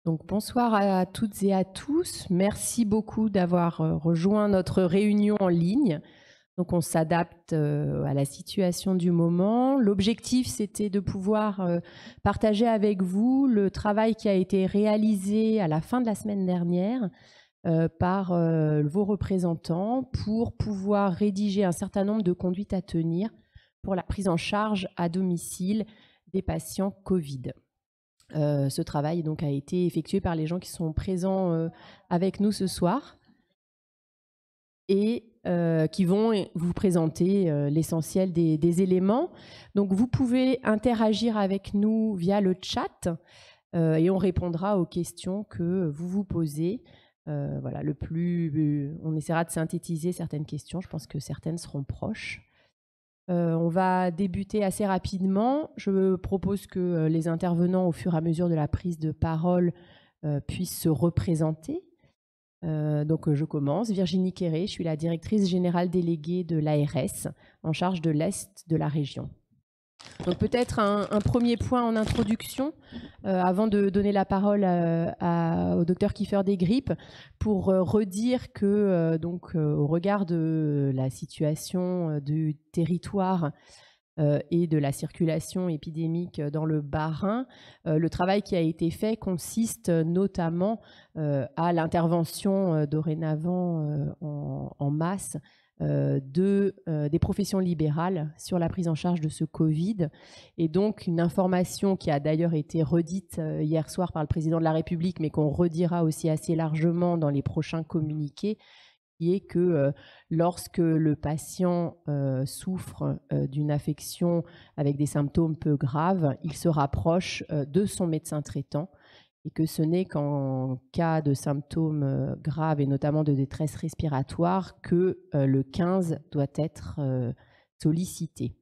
Donc bonsoir à toutes et à tous. Merci beaucoup d'avoir rejoint notre réunion en ligne. Donc on s'adapte à la situation du moment. L'objectif, c'était de pouvoir partager avec vous le travail qui a été réalisé à la fin de la semaine dernière par vos représentants pour pouvoir rédiger un certain nombre de conduites à tenir pour la prise en charge à domicile des patients Covid. Ce travail donc a été effectué par les gens qui sont présents avec nous ce soir et qui vont vous présenter l'essentiel des éléments. Donc vous pouvez interagir avec nous via le chat et on répondra aux questions que vous vous posez. Voilà, on essaiera de synthétiser certaines questions. Je pense que certaines seront proches. On va débuter assez rapidement. Je propose que les intervenants, au fur et à mesure de la prise de parole, puissent se représenter. Donc je commence. Virginie Quéré, je suis la directrice générale déléguée de l'ARS en charge de l'Est de la région. Donc peut-être un premier point en introduction, avant de donner la parole au docteur Kiefer Desgrippes, pour redire que au regard de la situation du territoire et de la circulation épidémique dans le Bas-Rhin, le travail qui a été fait consiste notamment à l'intervention dorénavant en masse des professions libérales sur la prise en charge de ce Covid. Et donc, une information qui a d'ailleurs été redite hier soir par le président de la République, mais qu'on redira aussi assez largement dans les prochains communiqués, qui est que lorsque le patient souffre d'une affection avec des symptômes peu graves, il se rapproche de son médecin traitant et que ce n'est qu'en cas de symptômes graves et notamment de détresse respiratoire que le 15 doit être sollicité.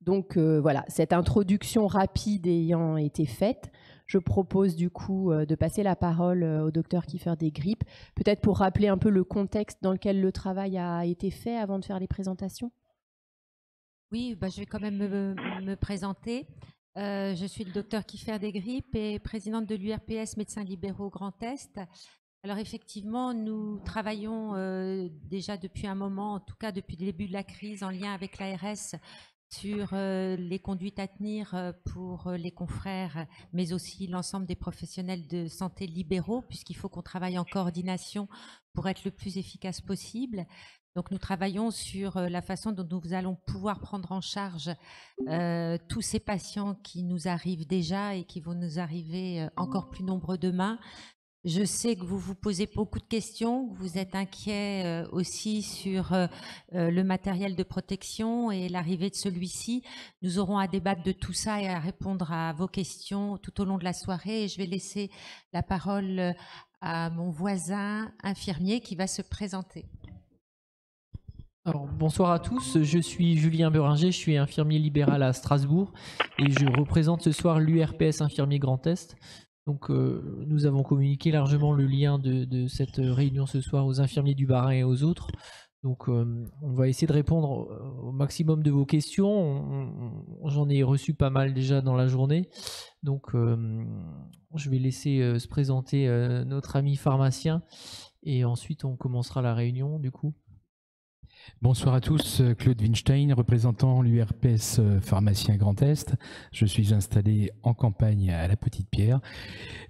Donc voilà, cette introduction rapide ayant été faite, je propose du coup de passer la parole au docteur Kiefer Desgrippes, peut-être pour rappeler un peu le contexte dans lequel le travail a été fait avant de faire les présentations. Oui, je vais quand même me présenter. Je suis le docteur Kiefer Desgrippes et présidente de l'URPS Médecins Libéraux Grand Est. Alors effectivement, nous travaillons déjà depuis un moment, en tout cas depuis le début de la crise, en lien avec l'ARS, sur les conduites à tenir pour les confrères, mais aussi l'ensemble des professionnels de santé libéraux, puisqu'il faut qu'on travaille en coordination pour être le plus efficace possible. Donc nous travaillons sur la façon dont nous allons pouvoir prendre en charge tous ces patients qui nous arrivent déjà et qui vont nous arriver encore plus nombreux demain. Je sais que vous vous posez beaucoup de questions, que vous êtes inquiets aussi sur le matériel de protection et l'arrivée de celui-ci. Nous aurons à débattre de tout ça et à répondre à vos questions tout au long de la soirée. Et je vais laisser la parole à mon voisin infirmier qui va se présenter. Alors, bonsoir à tous, je suis Julien Beringer, je suis infirmier libéral à Strasbourg et je représente ce soir l'URPS Infirmier Grand Est. Donc nous avons communiqué largement le lien de cette réunion ce soir aux infirmiers du Bas-Rhin et aux autres. Donc on va essayer de répondre au maximum de vos questions. J'en ai reçu pas mal déjà dans la journée. Donc je vais laisser se présenter notre ami pharmacien et ensuite on commencera la réunion du coup. Bonsoir à tous, Claude Winstein, représentant l'URPS pharmacien Grand Est. Je suis installé en campagne à la Petite-Pierre.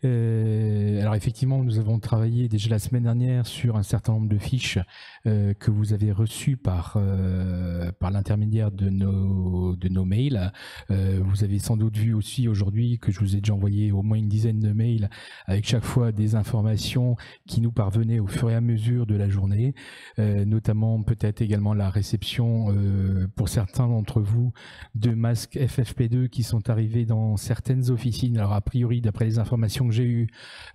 Alors effectivement, nous avons travaillé déjà la semaine dernière sur un certain nombre de fiches que vous avez reçues par l'intermédiaire de nos mails. Vous avez sans doute vu aussi aujourd'hui que je vous ai déjà envoyé au moins une dizaine de mails avec chaque fois des informations qui nous parvenaient au fur et à mesure de la journée, notamment peut-être également la réception pour certains d'entre vous de masques FFP2 qui sont arrivés dans certaines officines. Alors a priori, d'après les informations que j'ai eues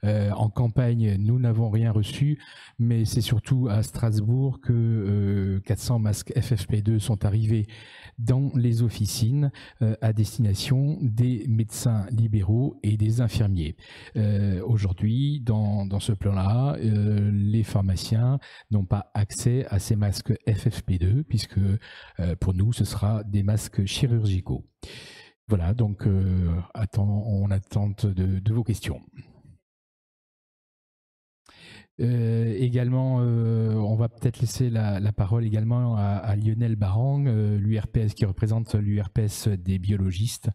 en campagne, nous n'avons rien reçu, mais c'est surtout à Strasbourg que 400 masques FFP2 sont arrivés dans les officines à destination des médecins libéraux et des infirmiers. Aujourd'hui, dans ce plan-là, les pharmaciens n'ont pas accès à ces masques FFP2 puisque pour nous, ce sera des masques chirurgicaux. Voilà, donc on attend de vos questions. Également, on va peut-être laisser la parole également à Lionel Barang, l'URPS qui représente l'URPS des biologistes,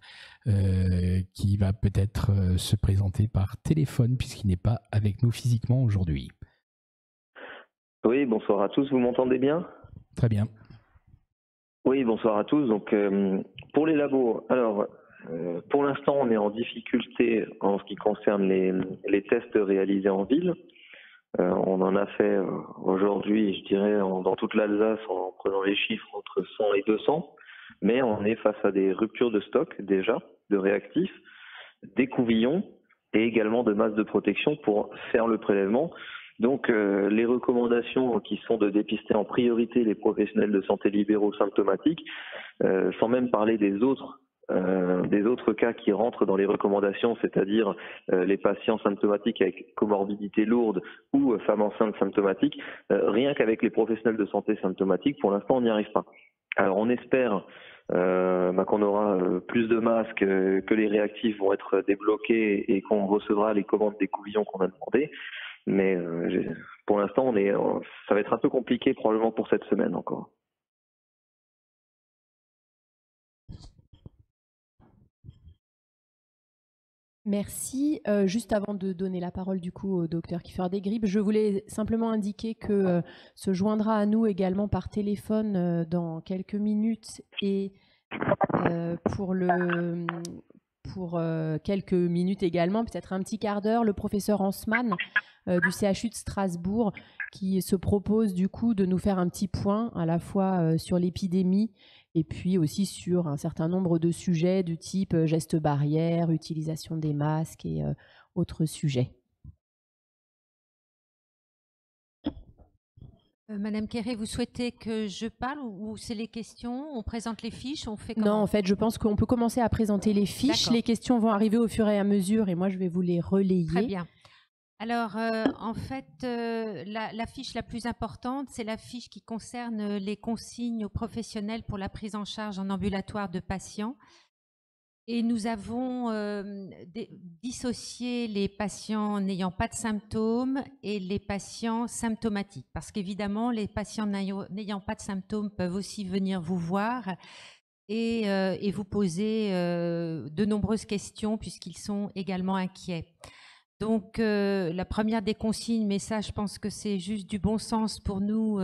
qui va peut-être se présenter par téléphone puisqu'il n'est pas avec nous physiquement aujourd'hui. Oui, bonsoir à tous, vous m'entendez bien? Très bien. Oui, bonsoir à tous. Donc, pour les labos, alors, pour l'instant, on est en difficulté en ce qui concerne les tests réalisés en ville. On en a fait aujourd'hui, je dirais, dans toute l'Alsace, en prenant les chiffres entre 100 et 200, mais on est face à des ruptures de stock déjà, de réactifs, d'écouvillons et également de masses de protection pour faire le prélèvement. Donc les recommandations qui sont de dépister en priorité les professionnels de santé libéraux symptomatiques, sans même parler des autres cas qui rentrent dans les recommandations, c'est-à-dire les patients symptomatiques avec comorbidité lourde ou femmes enceintes symptomatiques, rien qu'avec les professionnels de santé symptomatiques, pour l'instant on n'y arrive pas. Alors on espère qu'on aura plus de masques, que les réactifs vont être débloqués et qu'on recevra les commandes des couvillons qu'on a demandé. Mais pour l'instant, ça va être un peu compliqué probablement pour cette semaine encore. Merci. Juste avant de donner la parole du coup au docteur Kiefer-Desgrippes, je voulais simplement indiquer que se joindra à nous également par téléphone dans quelques minutes et pour quelques minutes également, peut-être un petit quart d'heure, le professeur Hansmann du CHU de Strasbourg qui se propose du coup de nous faire un petit point à la fois sur l'épidémie et puis aussi sur un certain nombre de sujets du type gestes barrières, utilisation des masques et autres sujets. Madame Quéré, vous souhaitez que je parle ou c'est les questions? On présente les fiches, on fait comment? Non, en fait, je pense qu'on peut commencer à présenter les fiches. Les questions vont arriver au fur et à mesure et moi, je vais vous les relayer. Très bien. Alors, en fait, la fiche la plus importante, c'est la fiche qui concerne les consignes aux professionnels pour la prise en charge en ambulatoire de patients. Et nous avons dissocié les patients n'ayant pas de symptômes et les patients symptomatiques. Parce qu'évidemment, les patients n'ayant pas de symptômes peuvent aussi venir vous voir et vous poser de nombreuses questions puisqu'ils sont également inquiets. Donc, la première des consignes, mais ça, je pense que c'est juste du bon sens pour nous,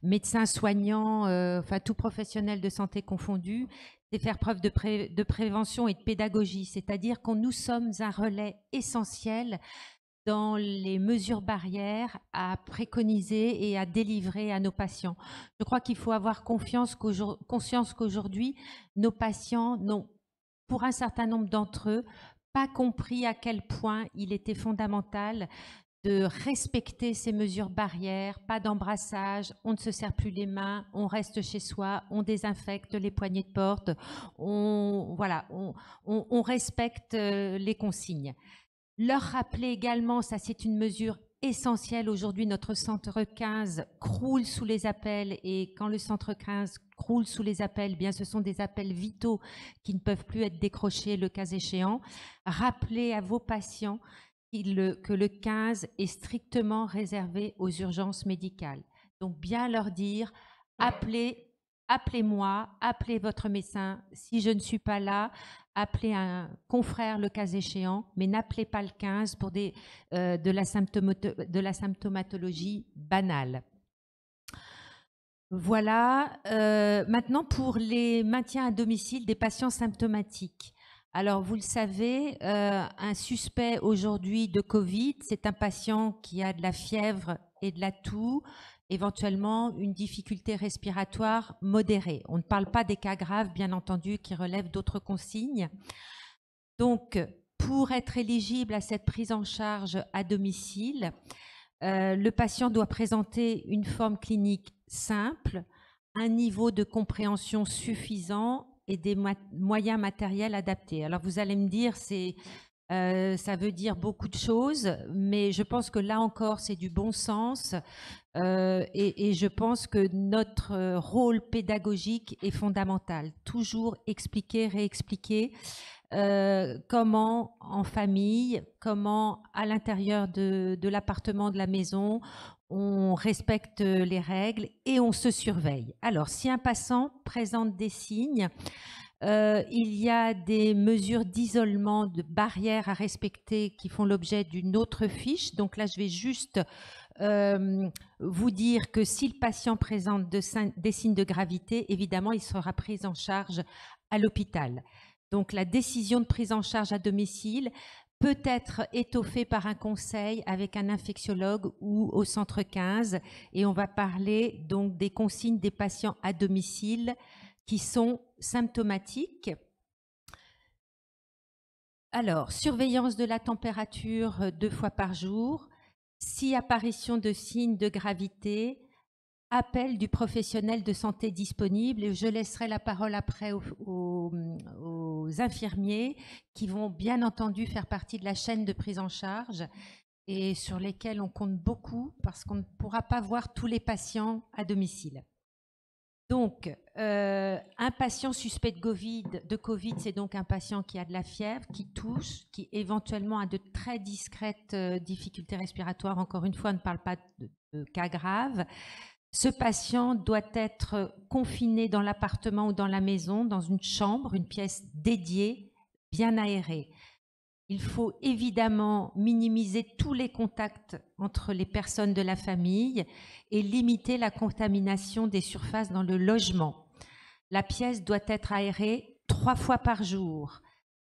médecins, soignants, enfin, tout professionnel de santé confondu, c'est faire preuve de prévention et de pédagogie, c'est-à-dire que nous sommes un relais essentiel dans les mesures barrières à préconiser et à délivrer à nos patients. Je crois qu'il faut avoir conscience qu'aujourd'hui, nos patients n'ont, pour un certain nombre d'entre eux, pas compris à quel point il était fondamental de respecter ces mesures barrières, pas d'embrassage, on ne se serre plus les mains, on reste chez soi, on désinfecte les poignées de porte, on respecte les consignes. Leur rappeler également, ça c'est une mesure essentielle aujourd'hui, notre centre 15 croule sous les appels et quand le centre 15 croule sous les appels, bien ce sont des appels vitaux qui ne peuvent plus être décrochés le cas échéant. Rappelez à vos patients que le 15 est strictement réservé aux urgences médicales. Donc bien leur dire, appelez-moi, appelez votre médecin. Si je ne suis pas là, appelez un confrère le cas échéant, mais n'appelez pas le 15 pour de la symptomatologie banale. Voilà. Maintenant, pour les maintiens à domicile des patients symptomatiques. Alors, vous le savez, un suspect aujourd'hui de Covid, c'est un patient qui a de la fièvre et de la toux, éventuellement une difficulté respiratoire modérée. On ne parle pas des cas graves, bien entendu, qui relèvent d'autres consignes. Donc, pour être éligible à cette prise en charge à domicile, le patient doit présenter une forme clinique simple, un niveau de compréhension suffisant et des moyens matériels adaptés. Alors vous allez me dire, c'est Ça veut dire beaucoup de choses, mais je pense que là encore, c'est du bon sens. Et je pense que notre rôle pédagogique est fondamental. Toujours expliquer, réexpliquer comment en famille, comment à l'intérieur de l'appartement, de la maison, on respecte les règles et on se surveille. Alors, si un passant présente des signes, il y a des mesures d'isolement, de barrières à respecter qui font l'objet d'une autre fiche. Donc là, je vais juste vous dire que si le patient présente des signes de gravité, évidemment, il sera pris en charge à l'hôpital. Donc la décision de prise en charge à domicile peut être étoffée par un conseil avec un infectiologue ou au centre 15. Et on va parler donc des consignes des patients à domicile qui sont symptomatiques. Alors, surveillance de la température 2 fois par jour. Si apparition de signes de gravité, appel du professionnel de santé disponible. Et je laisserai la parole après aux infirmiers qui vont bien entendu faire partie de la chaîne de prise en charge et sur lesquels on compte beaucoup parce qu'on ne pourra pas voir tous les patients à domicile. Donc, un patient suspect de Covid, c'est donc un patient qui a de la fièvre, qui tousse, qui éventuellement a de très discrètes difficultés respiratoires. Encore une fois, on ne parle pas de cas graves. Ce patient doit être confiné dans l'appartement ou dans la maison, dans une chambre, une pièce dédiée, bien aérée. Il faut évidemment minimiser tous les contacts entre les personnes de la famille et limiter la contamination des surfaces dans le logement. La pièce doit être aérée 3 fois par jour.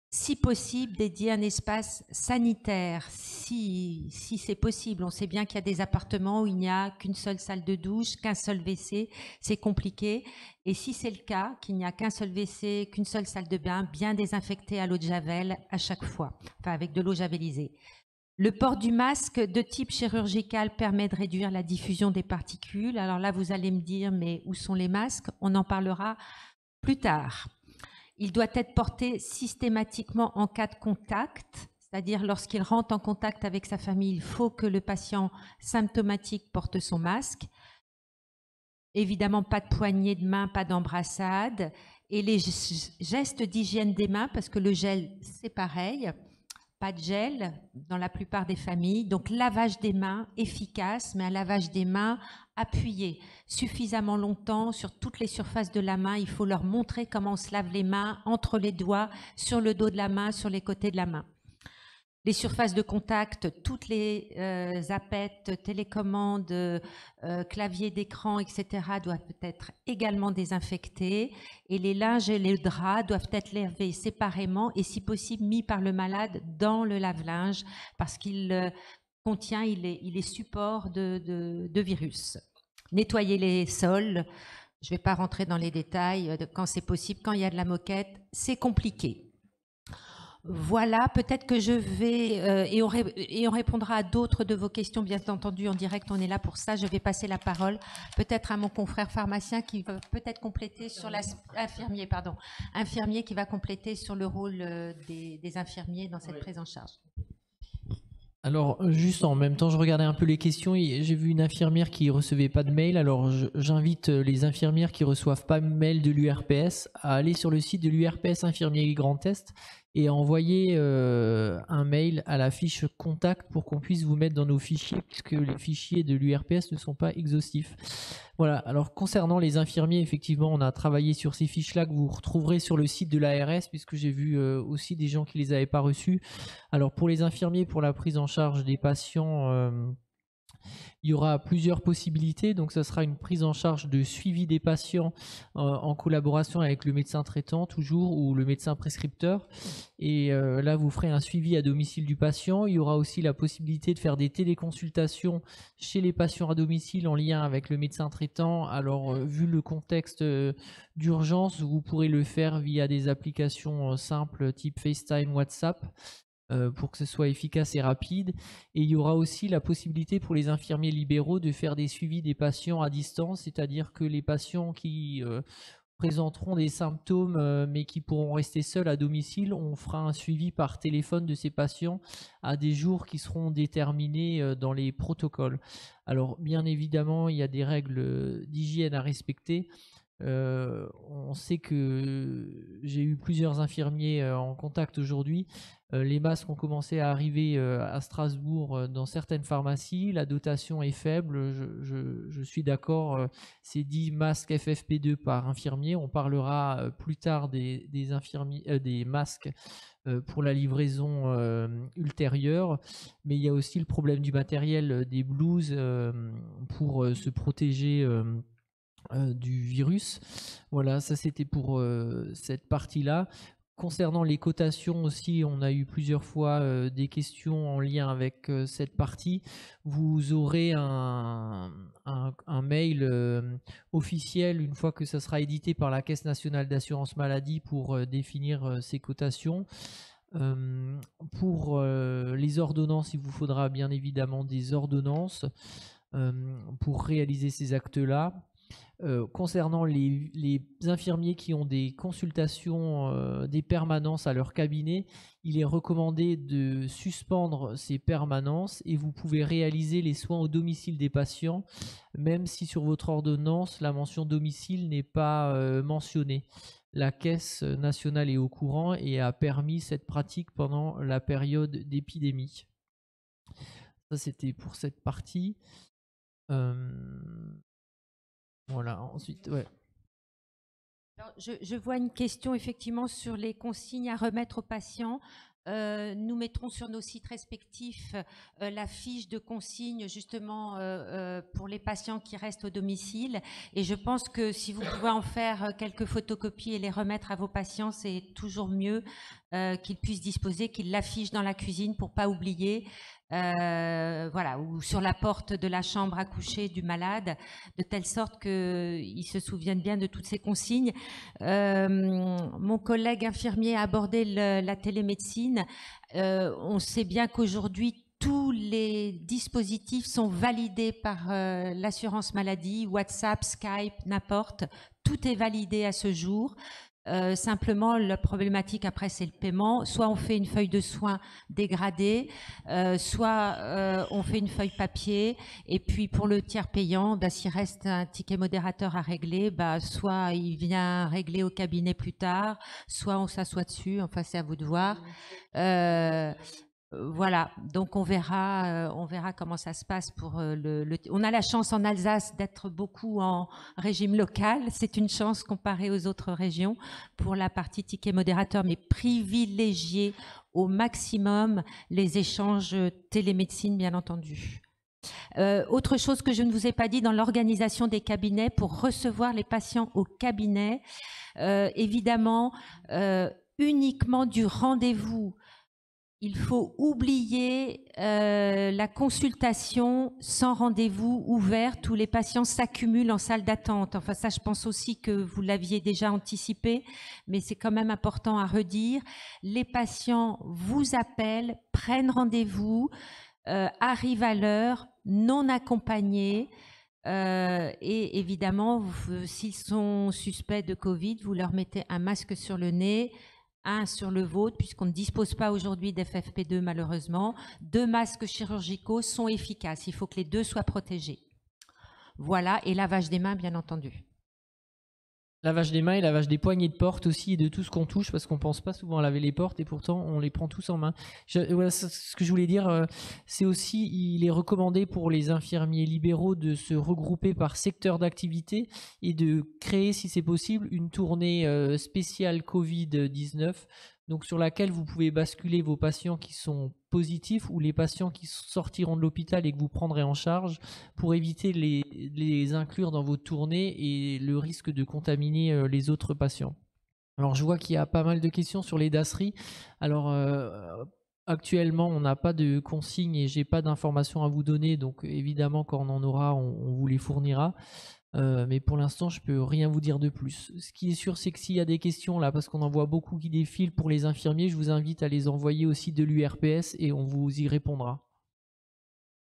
Si possible, dédier un espace sanitaire, si c'est possible. On sait bien qu'il y a des appartements où il n'y a qu'une seule salle de douche, qu'un seul WC, c'est compliqué. Et si c'est le cas, qu'il n'y a qu'un seul WC, qu'une seule salle de bain, bien désinfectée à l'eau de javel à chaque fois, enfin avec de l'eau javelisée. Le port du masque de type chirurgical permet de réduire la diffusion des particules. Alors là, vous allez me dire, mais où sont les masques? On en parlera plus tard. Il doit être porté systématiquement en cas de contact, c'est-à-dire lorsqu'il rentre en contact avec sa famille, il faut que le patient symptomatique porte son masque. Évidemment, pas de poignée de main, pas d'embrassade. Et les gestes d'hygiène des mains, parce que le gel, c'est pareil. Pas de gel dans la plupart des familles. Donc, lavage des mains efficace, mais un lavage des mains appuyé suffisamment longtemps sur toutes les surfaces de la main. Il faut leur montrer comment on se lave les mains, entre les doigts, sur le dos de la main, sur les côtés de la main. Les surfaces de contact, toutes les appettes, télécommandes, claviers d'écran, etc. doivent être également désinfectées. Et les linges et les draps doivent être lavés séparément et si possible mis par le malade dans le lave-linge parce qu'il contient, il est support de virus. Nettoyer les sols, je ne vais pas rentrer dans les détails, quand c'est possible, quand il y a de la moquette, c'est compliqué. Voilà, peut-être que je vais, et on répondra à d'autres de vos questions, bien entendu, en direct, on est là pour ça. Je vais passer la parole peut-être à mon confrère pharmacien qui va peut-être compléter sur infirmier qui va compléter sur le rôle des infirmiers dans cette prise en charge. Alors, juste en même temps, je regardais un peu les questions et j'ai vu une infirmière qui recevait pas de mail. Alors, j'invite les infirmières qui reçoivent pas de mail de l'URPS à aller sur le site de l'URPS Infirmier Grand Est et à envoyer un mail à la fiche contact pour qu'on puisse vous mettre dans nos fichiers puisque les fichiers de l'URPS ne sont pas exhaustifs. Voilà, alors concernant les infirmiers, effectivement, on a travaillé sur ces fiches-là que vous retrouverez sur le site de l'ARS puisque j'ai vu aussi des gens qui ne les avaient pas reçues. Alors pour les infirmiers, pour la prise en charge des patients, il y aura plusieurs possibilités. Donc ça sera une prise en charge de suivi des patients en collaboration avec le médecin traitant toujours ou le médecin prescripteur. Et là, vous ferez un suivi à domicile du patient. Il y aura aussi la possibilité de faire des téléconsultations chez les patients à domicile en lien avec le médecin traitant. Alors, vu le contexte d'urgence, vous pourrez le faire via des applications simples type FaceTime, WhatsApp. Pour que ce soit efficace et rapide. Et il y aura aussi la possibilité pour les infirmiers libéraux de faire des suivis des patients à distance, c'est-à-dire que les patients qui présenteront des symptômes mais qui pourront rester seuls à domicile. On fera un suivi par téléphone de ces patients à des jours qui seront déterminés dans les protocoles. Alors bien évidemment, il y a des règles d'hygiène à respecter. On sait que j'ai eu plusieurs infirmiers en contact aujourd'hui. Les masques ont commencé à arriver à Strasbourg dans certaines pharmacies. La dotation est faible. Je suis d'accord. C'est 10 masques FFP2 par infirmier. On parlera plus tard des masques pour la livraison ultérieure. Mais il y a aussi le problème du matériel des blouses pour se protéger du virus. Voilà, ça c'était pour cette partie-là. Concernant les cotations aussi, on a eu plusieurs fois des questions en lien avec cette partie. Vous aurez un mail officiel une fois que ça sera édité par la Caisse nationale d'assurance maladie pour définir ces cotations. Pour les ordonnances, il vous faudra bien évidemment des ordonnances pour réaliser ces actes-là. Concernant les infirmiers qui ont des consultations, des permanences à leur cabinet, il est recommandé de suspendre ces permanences et vous pouvez réaliser les soins au domicile des patients, même si sur votre ordonnance, la mention domicile n'est pas mentionnée. La Caisse nationale est au courant et a permis cette pratique pendant la période d'épidémie. Ça, c'était pour cette partie. Voilà, ensuite, ouais. Alors, je vois une question effectivement sur les consignes à remettre aux patients. Nous mettrons sur nos sites respectifs la fiche de consignes justement pour les patients qui restent au domicile. Et je pense que si vous pouvez en faire quelques photocopies et les remettre à vos patients, c'est toujours mieux qu'ils puissent disposer, qu'ils l'affichent dans la cuisine pour pas oublier. Voilà, ou sur la porte de la chambre à coucher du malade, de telle sorte qu'ils se souviennent bien de toutes ces consignes. Mon collègue infirmier a abordé la télémédecine. On sait bien qu'aujourd'hui, tous les dispositifs sont validés par l'assurance maladie, WhatsApp, Skype, n'importe. Tout est validé à ce jour. Simplement, la problématique après, c'est le paiement. Soit on fait une feuille de soins dégradée, soit on fait une feuille papier. Et puis pour le tiers payant, s'il reste un ticket modérateur à régler, soit il vient régler au cabinet plus tard, soit on s'assoit dessus. Enfin, c'est à vous de voir. Voilà, donc on verra comment ça se passe pour On a la chance en Alsace d'être beaucoup en régime local. C'est une chance comparée aux autres régions pour la partie ticket modérateur, mais privilégier au maximum les échanges télémédecine, bien entendu. Autre chose que je ne vous ai pas dit dans l'organisation des cabinets pour recevoir les patients au cabinet, évidemment, uniquement du rendez-vous. Il faut oublier la consultation sans rendez-vous ouvert. Tous les patients s'accumulent en salle d'attente. Enfin, ça, je pense aussi que vous l'aviez déjà anticipé, mais c'est quand même important à redire. Les patients vous appellent, prennent rendez-vous, arrivent à l'heure, non accompagnés. Et évidemment, s'ils sont suspects de Covid, vous leur mettez un masque sur le nez, un sur le vôtre, puisqu'on ne dispose pas aujourd'hui d'FFP2 malheureusement. 2 masques chirurgicaux sont efficaces. Il faut que les 2 soient protégés. Voilà, et lavage des mains, bien entendu. Lavage des mains et lavage des poignées de porte aussi et de tout ce qu'on touche, parce qu'on pense pas souvent à laver les portes et pourtant on les prend tous en main. Voilà ce que je voulais dire. C'est aussi, il est recommandé pour les infirmiers libéraux de se regrouper par secteur d'activité et de créer, si c'est possible, une tournée spéciale Covid-19, donc sur laquelle vous pouvez basculer vos patients qui sont positifs ou les patients qui sortiront de l'hôpital et que vous prendrez en charge pour éviter de les inclure dans vos tournées et le risque de contaminer les autres patients. Alors je vois qu'il y a pas mal de questions sur les dasseries. Alors actuellement on n'a pas de consignes et j'ai pas d'informations à vous donner, donc évidemment quand on en aura on vous les fournira. Mais pour l'instant, je peux rien vous dire de plus. Ce qui est sûr, c'est que s'il y a des questions là, parce qu'on en voit beaucoup qui défilent pour les infirmiers, je vous invite à les envoyer au site de l'URPS et on vous y répondra.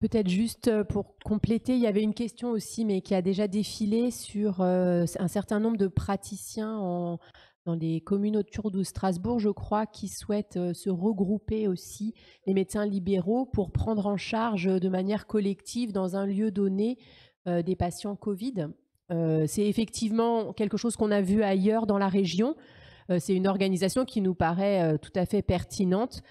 Peut-être juste pour compléter, il y avait une question aussi, mais qui a déjà défilé sur un certain nombre de praticiens dans les communes autour de Strasbourg, je crois, qui souhaitent se regrouper aussi, les médecins libéraux, pour prendre en charge de manière collective dans un lieu donné des patients Covid. C'est effectivement quelque chose qu'on a vu ailleurs dans la région. C'est une organisation qui nous paraît tout à fait pertinente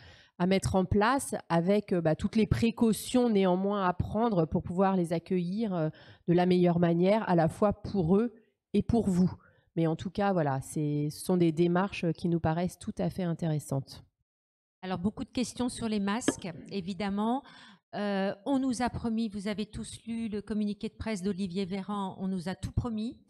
à mettre en place avec toutes les précautions néanmoins à prendre pour pouvoir les accueillir de la meilleure manière, à la fois pour eux et pour vous. Mais en tout cas, voilà, ce sont des démarches qui nous paraissent tout à fait intéressantes. Alors, beaucoup de questions sur les masques, évidemment. On nous a promis, vous avez tous lu le communiqué de presse d'Olivier Véran, on nous a tout promis.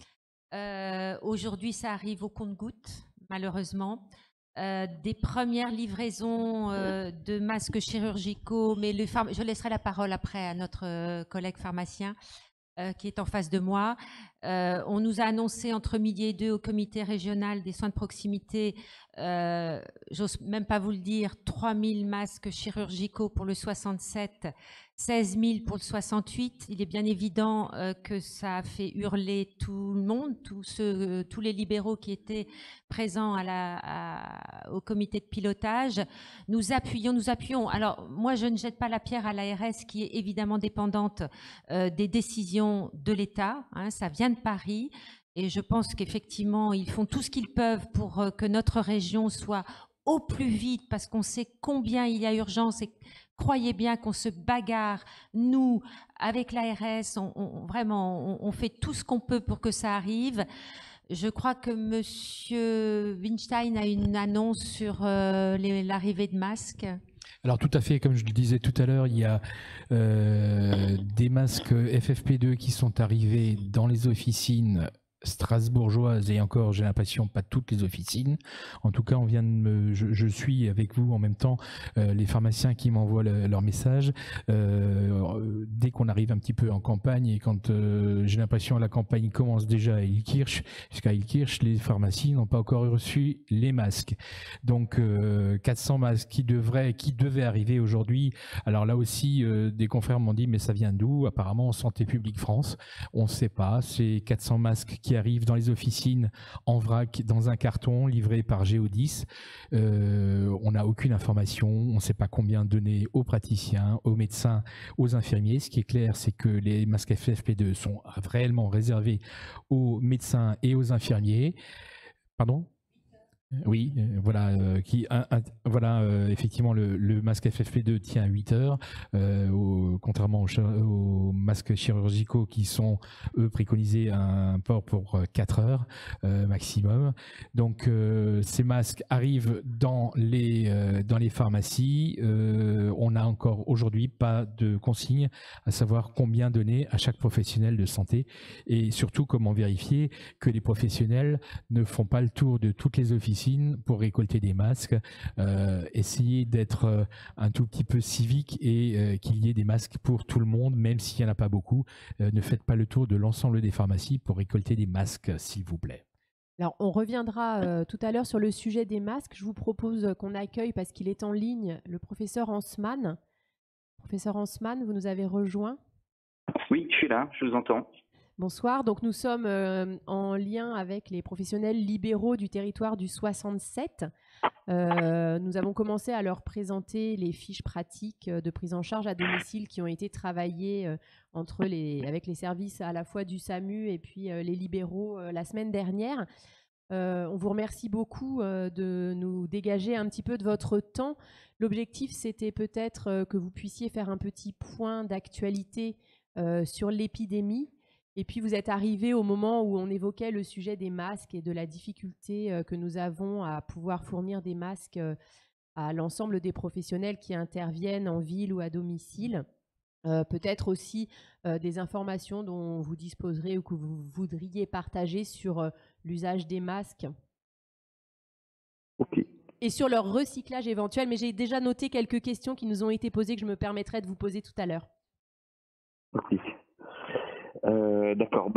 Aujourd'hui, ça arrive au compte-gouttes, malheureusement. Des premières livraisons de masques chirurgicaux, mais je laisserai la parole après à notre collègue pharmacien qui est en face de moi. On nous a annoncé entre midi et 2 au comité régional des soins de proximité, j'ose même pas vous le dire, 3000 masques chirurgicaux pour le 67, 16 000 pour le 68. Il est bien évident que ça a fait hurler tout le monde, tous les libéraux qui étaient présents au comité de pilotage. Nous appuyons. Alors, moi, je ne jette pas la pierre à l'ARS qui est évidemment dépendante des décisions de l'État. Hein, ça vient de Paris. Et je pense qu'effectivement, ils font tout ce qu'ils peuvent pour que notre région soit au plus vite, parce qu'on sait combien il y a urgence et croyez bien qu'on se bagarre, nous, avec l'ARS, on fait tout ce qu'on peut pour que ça arrive. Je crois que M. Winstein a une annonce sur l'arrivée de masques. Alors tout à fait, comme je le disais tout à l'heure, il y a des masques FFP2 qui sont arrivés dans les officines strasbourgeoises et encore, j'ai l'impression, pas toutes les officines. En tout cas, je suis avec vous en même temps les pharmaciens qui m'envoient leur message. Dès qu'on arrive un petit peu en campagne et quand j'ai l'impression que la campagne commence déjà à Illkirch, jusqu'à Illkirch, les pharmacies n'ont pas encore reçu les masques. Donc 400 masques qui devaient arriver aujourd'hui. Alors là aussi, des confrères m'ont dit mais ça vient d'où? Apparemment Santé publique France. On ne sait pas. C'est 400 masques qui arrivent dans les officines en vrac, dans un carton, livré par Géodis. On n'a aucune information, on ne sait pas combien donner aux praticiens, aux médecins, aux infirmiers. Ce qui est clair, c'est que les masques FFP2 sont réellement réservés aux médecins et aux infirmiers. Pardon ? Oui, effectivement, le masque FFP2 tient 8 heures, contrairement aux masques chirurgicaux qui sont, eux, préconisés à un port pour 4 heures maximum. Donc, ces masques arrivent dans les pharmacies. On n'a encore aujourd'hui pas de consigne à savoir combien donner à chaque professionnel de santé et surtout comment vérifier que les professionnels ne font pas le tour de toutes les officines pour récolter des masques, essayer d'être un tout petit peu civique et qu'il y ait des masques pour tout le monde, même s'il n'y en a pas beaucoup. Ne faites pas le tour de l'ensemble des pharmacies pour récolter des masques, s'il vous plaît. Alors, on reviendra tout à l'heure sur le sujet des masques. Je vous propose qu'on accueille, parce qu'il est en ligne, le professeur Hansmann. Professeur Hansmann, vous nous avez rejoint? Oui, je suis là, je vous entends. Bonsoir, donc nous sommes en lien avec les professionnels libéraux du territoire du 67. Nous avons commencé à leur présenter les fiches pratiques de prise en charge à domicile qui ont été travaillées avec les services à la fois du SAMU et puis les libéraux la semaine dernière. On vous remercie beaucoup de nous dégager un petit peu de votre temps. L'objectif, c'était peut-être que vous puissiez faire un petit point d'actualité sur l'épidémie. Et puis, vous êtes arrivé au moment où on évoquait le sujet des masques et de la difficulté que nous avons à pouvoir fournir des masques à l'ensemble des professionnels qui interviennent en ville ou à domicile. Peut-être aussi des informations dont vous disposerez ou que vous voudriez partager sur l'usage des masques. Ok. Et sur leur recyclage éventuel. Mais j'ai déjà noté quelques questions qui nous ont été posées que je me permettrai de vous poser tout à l'heure. Ok. D'accord.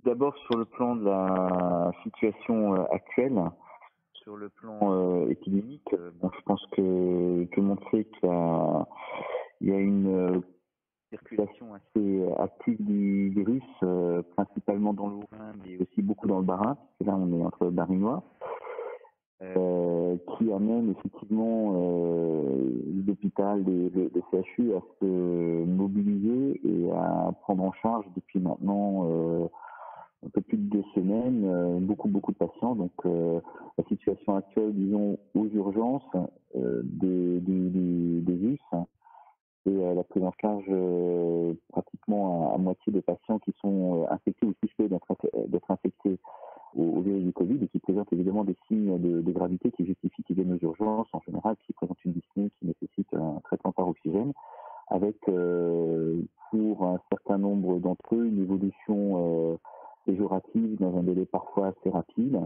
D'abord sur le plan de la situation actuelle, sur le plan épidémique, je pense que tout le monde sait qu'il y a une circulation assez active du virus, principalement dans le Haut-Rhin, mais aussi beaucoup dans le Bas-Rhin, parce que là on est entre Barinois, qui amène effectivement l'hôpital, le CHU à se mobiliser et à prendre en charge depuis maintenant un peu plus de 2 semaines, beaucoup de patients. Donc la situation actuelle, disons, aux urgences des US, et la prise en charge pratiquement à moitié des patients qui sont infectés ou suspects d'être infectés au virus du Covid et qui présentent évidemment des signes de gravité qui justifient qu'ils viennent aux urgences, en général, qui présentent une dyspnée qui nécessite un traitement par oxygène, avec pour un certain nombre d'entre eux une évolution péjorative dans un délai parfois assez rapide,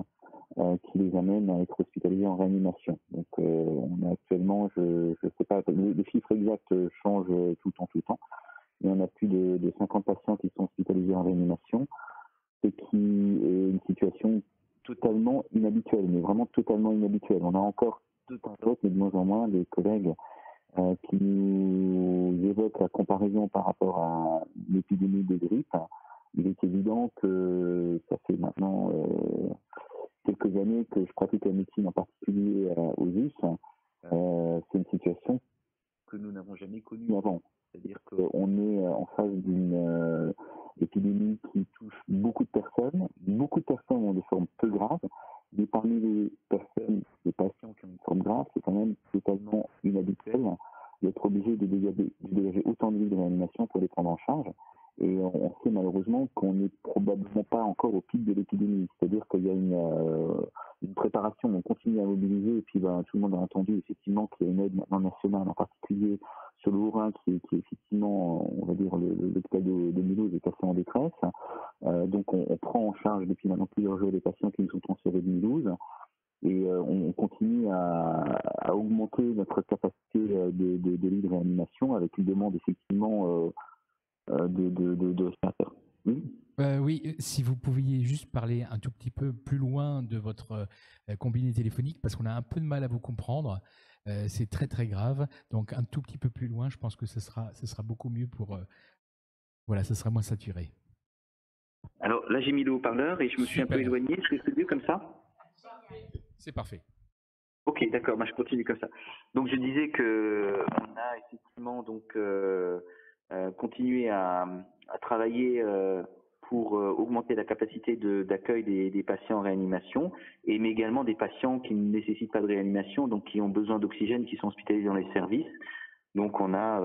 qui les amène à être hospitalisés en réanimation. Donc on a actuellement, je sais pas, le chiffre exact change tout le temps, mais on a plus de 50 patients qui sont hospitalisés en réanimation, ce qui est une situation totalement inhabituelle, mais vraiment totalement inhabituelle. On a encore de temps à autre, mais de moins en moins, des collègues qui nous évoquent la comparaison par rapport à l'épidémie de grippe. Il est évident que ça fait maintenant quelques années que je pratique la médecine, en particulier aux US. C'est une situation que nous n'avons jamais connue avant. C'est-à-dire qu'on est en face d'une épidémie qui touche beaucoup de personnes. Beaucoup de personnes ont des formes peu graves, mais parmi les patients qui ont une forme grave, c'est quand même totalement inhabituel d'être obligé de dégager autant de lits de réanimation pour les prendre en charge. Et on sait malheureusement qu'on n'est probablement pas encore au pic de l'épidémie. C'est-à-dire qu'il y a une préparation, on continue à mobiliser, et puis tout le monde a entendu effectivement qu'il y a une aide maintenant nationale, en particulier sur le Haut-Rhin, qui est effectivement, on va dire, l'hôpital de Mulhouse est assez en détresse. Donc on prend en charge depuis maintenant plusieurs jours les patients qui nous sont transférés de Mulhouse. Et on continue à augmenter notre capacité de lits de réanimation avec une demande effectivement de respirateurs. Oui. Oui, si vous pouviez juste parler un tout petit peu plus loin de votre combiné téléphonique, parce qu'on a un peu de mal à vous comprendre. C'est très très grave. Donc un tout petit peu plus loin, je pense que ce sera beaucoup mieux pour... voilà, ce sera moins saturé. Alors là, j'ai mis le haut-parleur et je me suis un peu éloigné. Est-ce que c'est mieux comme ça? C'est parfait. Ok, d'accord, je continue comme ça. Donc je disais que on a effectivement donc continué à travailler pour augmenter la capacité d'accueil des patients en réanimation, mais également des patients qui ne nécessitent pas de réanimation, donc qui ont besoin d'oxygène, qui sont hospitalisés dans les services. Donc on a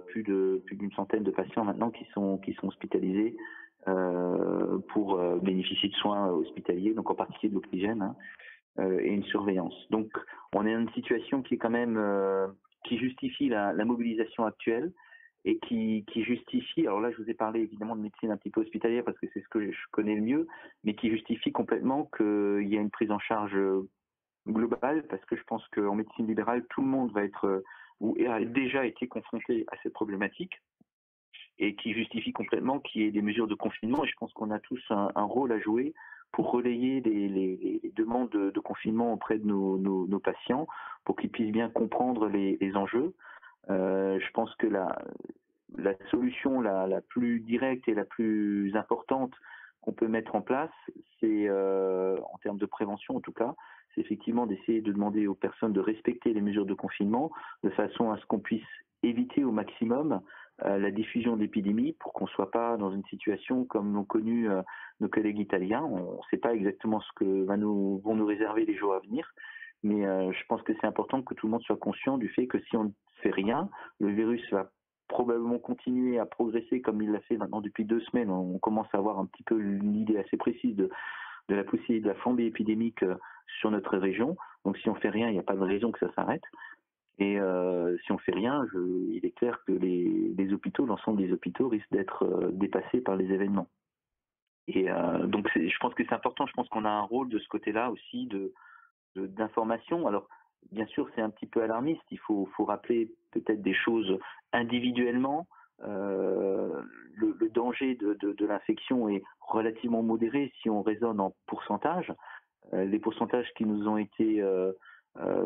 plus d'une centaine de patients maintenant qui sont hospitalisés pour bénéficier de soins hospitaliers, donc en particulier de l'oxygène. Et une surveillance. Donc, on est dans une situation qui est quand même qui justifie la mobilisation actuelle et qui justifie. Alors là, je vous ai parlé évidemment de médecine un petit peu hospitalière parce que c'est ce que je connais le mieux, mais qui justifie complètement qu'il y a une prise en charge globale parce que je pense qu'en médecine libérale, tout le monde va être ou a déjà été confronté à cette problématique et qui justifie complètement qu'il y ait des mesures de confinement. Et je pense qu'on a tous un rôle à jouer pour relayer les demandes de confinement auprès de nos patients, pour qu'ils puissent bien comprendre les enjeux. Je pense que la solution la plus directe et la plus importante qu'on peut mettre en place, c'est en termes de prévention en tout cas, c'est effectivement d'essayer de demander aux personnes de respecter les mesures de confinement de façon à ce qu'on puisse éviter au maximum la diffusion de l'épidémie pour qu'on ne soit pas dans une situation comme l'ont connu nos collègues italiens. On ne sait pas exactement ce que vont nous réserver les jours à venir, mais je pense que c'est important que tout le monde soit conscient du fait que si on ne fait rien, le virus va probablement continuer à progresser comme il l'a fait maintenant depuis 2 semaines. On commence à avoir un petit peu une idée assez précise de la poussée de la flambée épidémique sur notre région. Donc si on ne fait rien, il n'y a pas de raison que ça s'arrête. Et si on fait rien, il est clair que les hôpitaux, l'ensemble des hôpitaux risquent d'être dépassés par les événements. Et donc je pense que c'est important, je pense qu'on a un rôle de ce côté-là aussi d'information. Alors bien sûr c'est un petit peu alarmiste, il faut rappeler peut-être des choses individuellement. Le danger de l'infection est relativement modéré si on raisonne en pourcentage. Les pourcentages qui nous ont été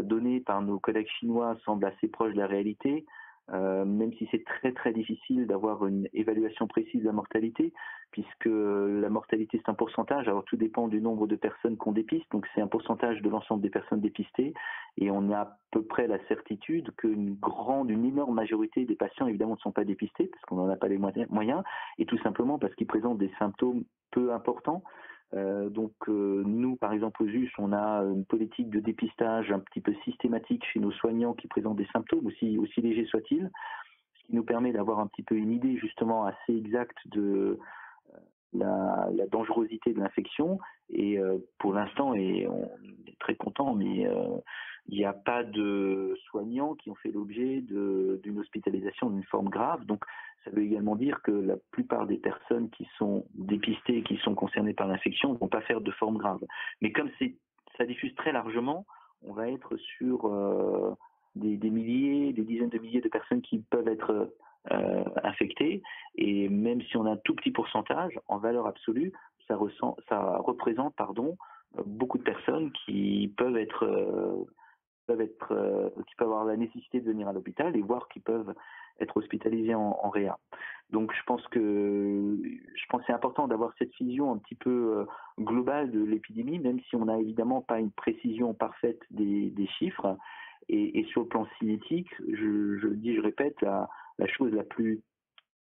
donnés par nos collègues chinois semblent assez proches de la réalité. même si c'est très très difficile d'avoir une évaluation précise de la mortalité, puisque la mortalité c'est un pourcentage, alors tout dépend du nombre de personnes qu'on dépiste, donc c'est un pourcentage de l'ensemble des personnes dépistées, et on a à peu près la certitude qu'une énorme majorité des patients évidemment ne sont pas dépistés, parce qu'on n'en a pas les moyens, et tout simplement parce qu'ils présentent des symptômes peu importants. Nous, par exemple, aux US, on a une politique de dépistage un petit peu systématique chez nos soignants qui présentent des symptômes, aussi légers soient-ils, ce qui nous permet d'avoir un petit peu une idée justement assez exacte de la dangerosité de l'infection. Et pour l'instant, et on est très content, mais il n'y a pas de soignants qui ont fait l'objet d'une hospitalisation d'une forme grave. Donc, ça veut également dire que la plupart des personnes qui sont dépistées et qui sont concernées par l'infection ne vont pas faire de forme grave. Mais comme ça diffuse très largement, on va être sur des milliers, des dizaines de milliers de personnes qui peuvent être infectées. Et même si on a un tout petit pourcentage, en valeur absolue, ça représente beaucoup de personnes qui peuvent avoir la nécessité de venir à l'hôpital et voire qui peuvent être hospitalisés en réa. Donc je pense que c'est important d'avoir cette vision un petit peu globale de l'épidémie, même si on n'a évidemment pas une précision parfaite des chiffres. Et sur le plan cinétique, je répète, la chose la plus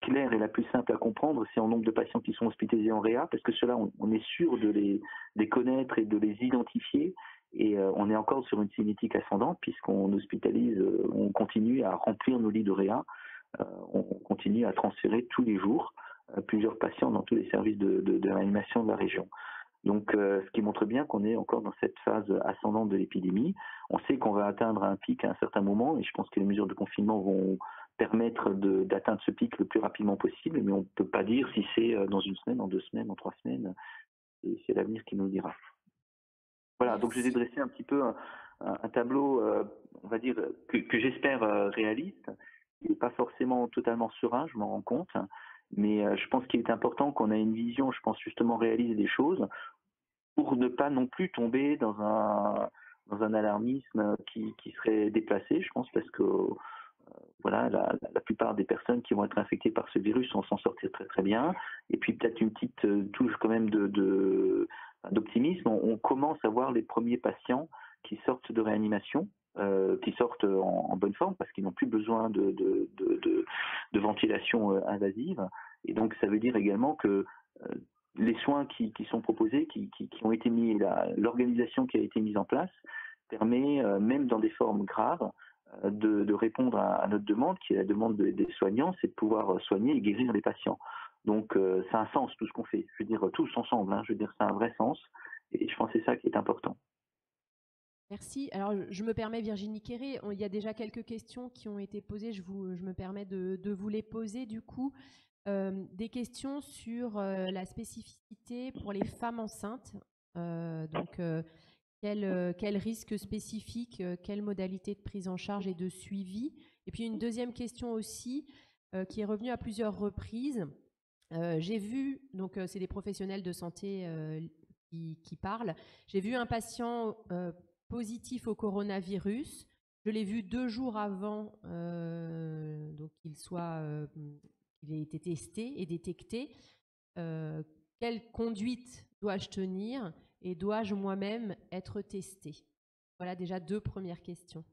claire et la plus simple à comprendre, c'est en nombre de patients qui sont hospitalisés en réa, parce que cela, on est sûr de les connaître et de les identifier. Et on est encore sur une cinétique ascendante puisqu'on hospitalise, on continue à remplir nos lits de réa, on continue à transférer tous les jours plusieurs patients dans tous les services de réanimation de la région. Donc, ce qui montre bien qu'on est encore dans cette phase ascendante de l'épidémie. On sait qu'on va atteindre un pic à un certain moment, et je pense que les mesures de confinement vont permettre d'atteindre ce pic le plus rapidement possible, mais on ne peut pas dire si c'est dans une semaine, en 2 semaines, en 3 semaines. Et c'est l'avenir qui nous le dira. Voilà, donc je vous ai dressé un petit peu un tableau, on va dire, que j'espère réaliste. Il n'est pas forcément totalement serein, je m'en rends compte, mais je pense qu'il est important qu'on ait une vision, je pense justement réaliste des choses, pour ne pas non plus tomber dans un alarmisme qui serait déplacé, je pense, parce que voilà, la plupart des personnes qui vont être infectées par ce virus vont s'en sortir très très bien. Et puis peut-être une petite touche quand même d'optimisme. On commence à voir les premiers patients qui sortent de réanimation, qui sortent en bonne forme parce qu'ils n'ont plus besoin de ventilation invasive. Et donc ça veut dire également que les soins qui sont proposés, qui ont été mis, l'organisation qui a été mise en place, permet, même dans des formes graves, de répondre à notre demande, qui est la demande des soignants, c'est de pouvoir soigner et guérir les patients. Donc ça a un sens tout ce qu'on fait, je veux dire tous ensemble, je veux dire ça a un vrai sens, et je pense que c'est ça qui est important. Merci. Alors je me permets, Virginie Quéré, il y a déjà quelques questions qui ont été posées, je me permets de vous les poser du coup. Des questions sur la spécificité pour les femmes enceintes, quel risque spécifique, quelle modalité de prise en charge et de suivi. Et puis une deuxième question aussi qui est revenue à plusieurs reprises. J'ai vu, donc c'est des professionnels de santé qui parlent, j'ai vu un patient positif au coronavirus. Je l'ai vu 2 jours avant donc qu'il ait été testé et détecté. Quelle conduite dois-je tenir et dois-je moi-même être testé? Voilà déjà 2 premières questions.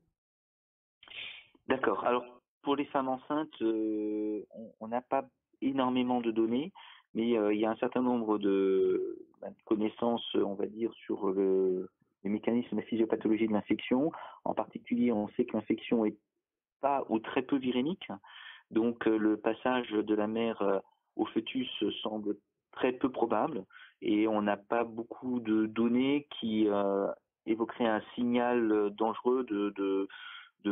D'accord. Alors, pour les femmes enceintes, on n'a pas énormément de données, mais il y a un certain nombre de connaissances, on va dire, sur les mécanismes de la physiopathologie de l'infection. En particulier, on sait que l'infection est pas ou très peu virémique. Donc, le passage de la mère au fœtus semble très peu probable et on n'a pas beaucoup de données qui évoqueraient un signal dangereux de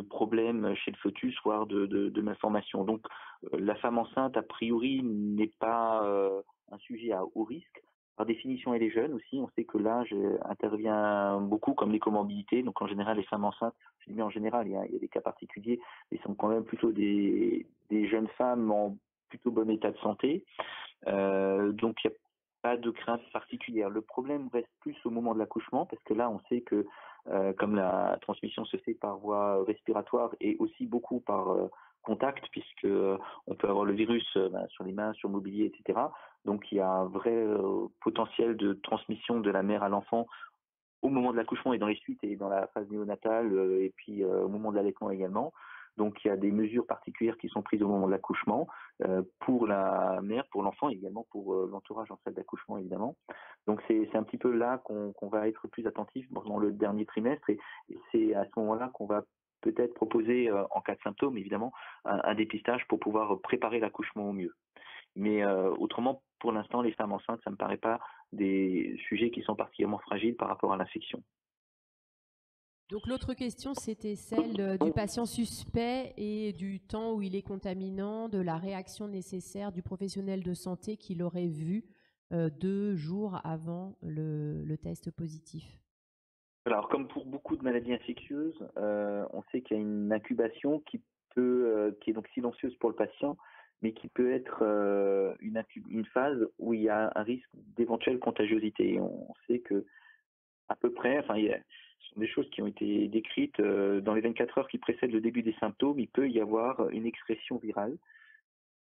problèmes chez le fœtus, voire de malformation. Donc, la femme enceinte, a priori, n'est pas un sujet à haut risque. Par définition, elle est jeune aussi. On sait que l'âge intervient beaucoup comme les comorbidités. Donc, en général, les femmes enceintes, je dis bien en général, il y a des cas particuliers, mais sont quand même plutôt des jeunes femmes en plutôt bon état de santé. Donc, il n'y a pas de crainte particulière. Le problème reste plus au moment de l'accouchement, parce que là, on sait que comme la transmission se fait par voie respiratoire et aussi beaucoup par contact, puisque on peut avoir le virus sur les mains, sur le mobilier, etc. Donc il y a un vrai potentiel de transmission de la mère à l'enfant au moment de l'accouchement et dans les suites et dans la phase néonatale et puis au moment de l'allaitement également. Donc il y a des mesures particulières qui sont prises au moment de l'accouchement pour la mère, pour l'enfant et également pour l'entourage en salle d'accouchement évidemment. Donc c'est un petit peu là qu'on va être plus attentif dans le dernier trimestre et c'est à ce moment-là qu'on va peut-être proposer en cas de symptômes évidemment un dépistage pour pouvoir préparer l'accouchement au mieux. Mais autrement, pour l'instant, les femmes enceintes, ça ne me paraît pas des sujets qui sont particulièrement fragiles par rapport à l'infection. Donc l'autre question, c'était celle du patient suspect et du temps où il est contaminant, de la réaction nécessaire du professionnel de santé qui l'aurait vu 2 jours avant le test positif. Alors, comme pour beaucoup de maladies infectieuses, on sait qu'il y a une incubation qui est donc silencieuse pour le patient, mais qui peut être une phase où il y a un risque d'éventuelle contagiosité. On sait que à peu près, ce sont des choses qui ont été décrites dans les 24 heures qui précèdent le début des symptômes, il peut y avoir une excrétion virale.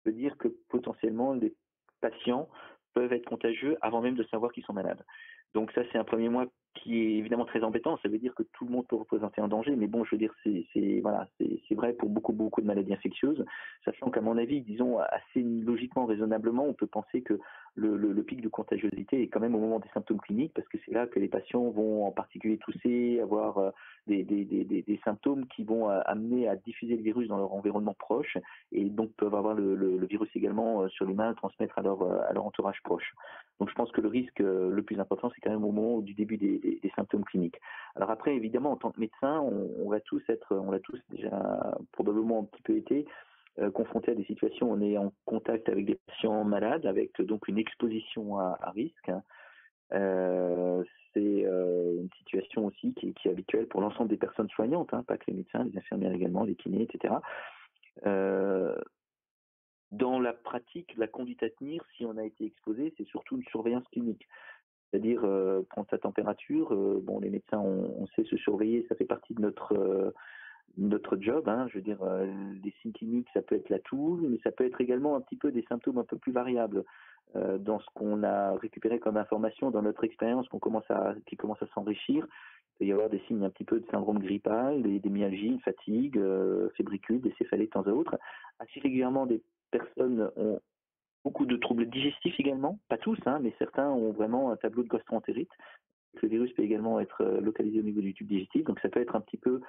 Ça veut dire que potentiellement les patients peuvent être contagieux avant même de savoir qu'ils sont malades. Donc ça, c'est un premier mois qui est évidemment très embêtant. Ça veut dire que tout le monde peut représenter un danger, mais bon, je veux dire, c'est vrai pour beaucoup de maladies infectieuses, sachant qu'à mon avis, disons assez logiquement, raisonnablement, on peut penser que le pic de contagiosité est quand même au moment des symptômes cliniques, parce que c'est là que les patients vont en particulier tousser, avoir des symptômes qui vont amener à diffuser le virus dans leur environnement proche, et donc peuvent avoir le virus également sur les mains, le transmettre à leur entourage proche. Donc je pense que le risque le plus important, c'est quand même au moment du début des symptômes cliniques. Alors après, évidemment, en tant que médecin, on l'a tous déjà probablement un petit peu été confrontés à des situations où on est en contact avec des patients malades, avec donc une exposition à risque. C'est une situation aussi qui est habituelle pour l'ensemble des personnes soignantes, pas que les médecins, les infirmières également, les kinés, etc. Dans la pratique, la conduite à tenir, si on a été exposé, c'est surtout une surveillance clinique. C'est-à-dire prendre sa température. Les médecins, on sait se surveiller, ça fait partie de notre job. Je veux dire, les signes cliniques, ça peut être la toux, mais ça peut être également un petit peu des symptômes un peu plus variables. Dans ce qu'on a récupéré comme information dans notre expérience qui commence à s'enrichir, il peut y avoir des signes un petit peu de syndrome grippal, des myalgies, une fatigue, fébricule, des céphalées de temps à autre. Assez régulièrement, des personnes ont beaucoup de troubles digestifs également, pas tous, mais certains ont vraiment un tableau de gastro-entérite. Le virus peut également être localisé au niveau du tube digestif, donc ça peut être un petit peu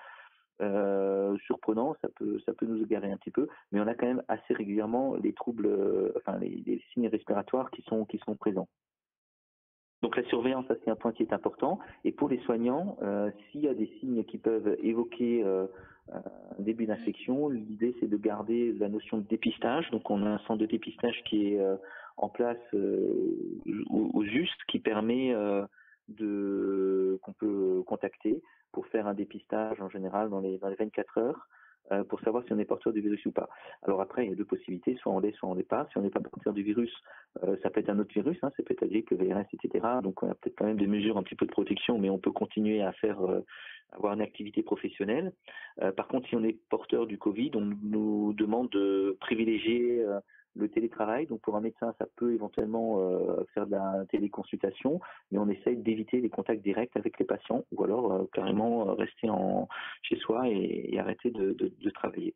surprenant, ça peut nous égarer un petit peu, mais on a quand même assez régulièrement les troubles, les signes respiratoires qui sont présents. Donc la surveillance, ça c'est un point qui est important. Et pour les soignants, s'il y a des signes qui peuvent évoquer un début d'infection, l'idée c'est de garder la notion de dépistage. Donc on a un centre de dépistage qui est en place au juste, qui permet qu'on peut contacter pour faire un dépistage en général dans les 24 heures. Pour savoir si on est porteur du virus ou pas. Alors après, il y a deux possibilités, soit on l'est, soit on l'est pas. Si on n'est pas porteur du virus, ça peut être un autre virus, ça peut être la grippe, le VRS, etc. Donc on a peut-être quand même des mesures un petit peu de protection, mais on peut continuer à avoir une activité professionnelle. Par contre, si on est porteur du Covid, on nous demande de privilégier le télétravail. Donc pour un médecin, ça peut éventuellement faire de la téléconsultation, mais on essaye d'éviter les contacts directs avec les patients, ou alors carrément rester chez soi et arrêter de travailler.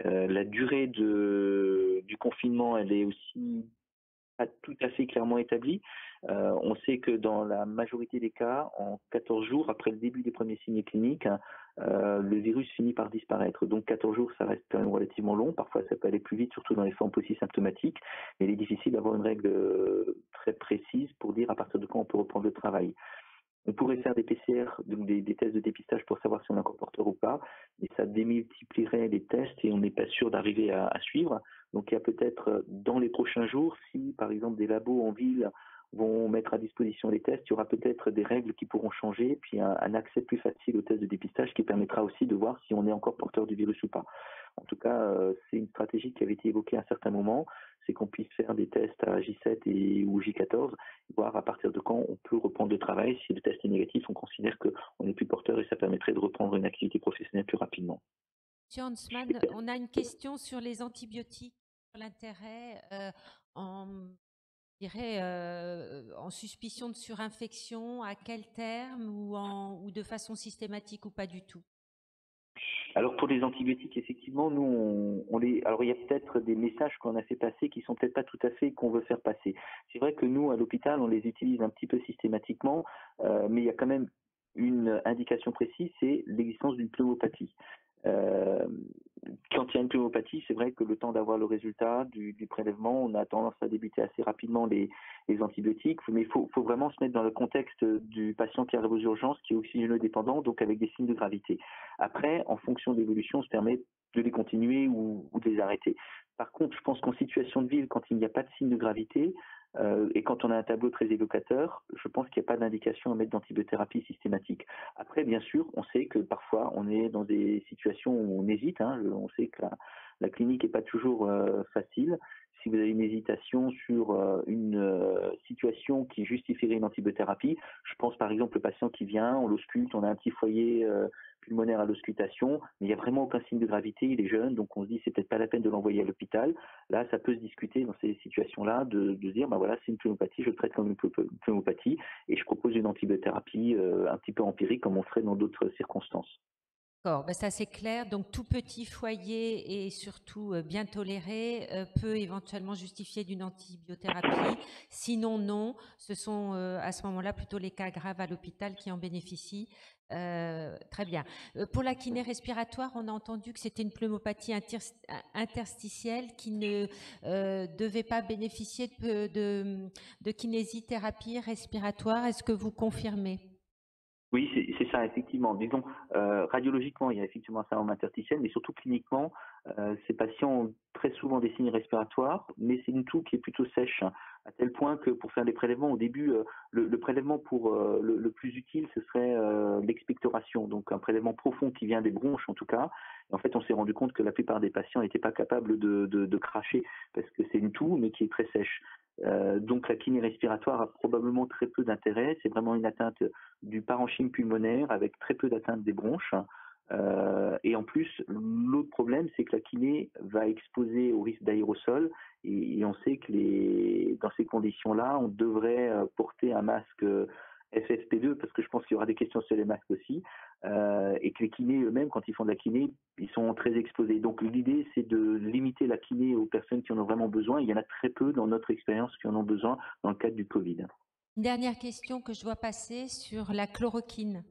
La durée du confinement, elle est aussi pas tout à fait clairement établie. On sait que dans la majorité des cas, en 14 jours, après le début des premiers signes cliniques, le virus finit par disparaître. Donc 14 jours, ça reste quand même relativement long. Parfois, ça peut aller plus vite, surtout dans les formes polysymptomatiques. Mais il est difficile d'avoir une règle très précise pour dire à partir de quand on peut reprendre le travail. On pourrait faire des PCR, donc des tests de dépistage pour savoir si on est encore porteur ou pas, mais ça démultiplierait les tests et on n'est pas sûr d'arriver à suivre. Donc il y a peut-être dans les prochains jours, si par exemple des labos en ville vont mettre à disposition les tests, il y aura peut-être des règles qui pourront changer, puis un accès plus facile aux tests de dépistage qui permettra aussi de voir si on est encore porteur du virus ou pas. En tout cas, c'est une stratégie qui avait été évoquée à un certain moment, c'est qu'on puisse faire des tests à J7 ou J14, voir à partir de quand on peut reprendre le travail. Si le test est négatif, on considère qu'on n'est plus porteur et ça permettrait de reprendre une activité professionnelle plus rapidement. Monsieur Hansmann, on a une question sur les antibiotiques, sur l'intérêt en suspicion de surinfection, à quel terme ou de façon systématique ou pas du tout? Alors pour les antibiotiques, effectivement, nous, alors il y a peut-être des messages qu'on a fait passer qui sont peut-être pas tout à fait qu'on veut faire passer. C'est vrai que nous, à l'hôpital, on les utilise un petit peu systématiquement, mais il y a quand même une indication précise, c'est l'existence d'une pneumopathie. Euh, Quand il y a une pneumopathie, c'est vrai que le temps d'avoir le résultat du prélèvement, on a tendance à débuter assez rapidement les antibiotiques, mais il faut vraiment se mettre dans le contexte du patient qui arrive aux urgences, qui est oxygénodépendant, donc avec des signes de gravité. Après, en fonction de l'évolution, on se permet de les continuer ou de les arrêter. Par contre, je pense qu'en situation de ville, quand il n'y a pas de signe de gravité, et quand on a un tableau très évocateur, je pense qu'il n'y a pas d'indication à mettre d'antibiothérapie systématique. Après, bien sûr, on sait que parfois on est dans des situations où on hésite. On sait que la clinique n'est pas toujours facile. Si vous avez une hésitation sur une situation qui justifierait une antibiothérapie, je pense par exemple au patient qui vient, on l'ausculte, on a un petit foyer pulmonaire à l'auscultation, mais il n'y a vraiment aucun signe de gravité, il est jeune, donc on se dit c'est peut-être pas la peine de l'envoyer à l'hôpital. Là, ça peut se discuter dans ces situations-là de dire, ben voilà, c'est une pneumopathie, je le traite comme une pneumopathie et je propose une antibiothérapie un petit peu empirique comme on ferait dans d'autres circonstances. D'accord, ben ça c'est clair. Donc tout petit foyer et surtout bien toléré peut éventuellement justifier d'une antibiothérapie. Sinon, non. Ce sont à ce moment-là plutôt les cas graves à l'hôpital qui en bénéficient. Très bien. Pour la kiné respiratoire, on a entendu que c'était une pneumopathie interstitielle qui ne devait pas bénéficier de kinésithérapie respiratoire. Est-ce que vous confirmez? Oui, c'est ça, effectivement. Disons, radiologiquement, il y a effectivement un syndrome interstitiel, mais surtout cliniquement, ces patients ont très souvent des signes respiratoires, mais c'est une toux qui est plutôt sèche, à tel point que pour faire des prélèvements, au début, le prélèvement pour le plus utile, ce serait l'expectoration, donc un prélèvement profond qui vient des bronches en tout cas. Et en fait, on s'est rendu compte que la plupart des patients n'étaient pas capables de cracher, parce que c'est une toux, mais qui est très sèche. Donc la kiné respiratoire a probablement très peu d'intérêt. C'est vraiment une atteinte du parenchyme pulmonaire avec très peu d'atteinte des bronches. Et en plus, l'autre problème, c'est que la kiné va exposer au risque d'aérosol. Et on sait que dans ces conditions-là, on devrait porter un masque FFP2, parce que je pense qu'il y aura des questions sur les masques aussi, et que les kinés eux-mêmes, quand ils font de la kiné, ils sont très exposés. Donc l'idée, c'est de limiter la kiné aux personnes qui en ont vraiment besoin. Il y en a très peu dans notre expérience qui en ont besoin dans le cadre du Covid. Une dernière question que je dois passer sur la chloroquine.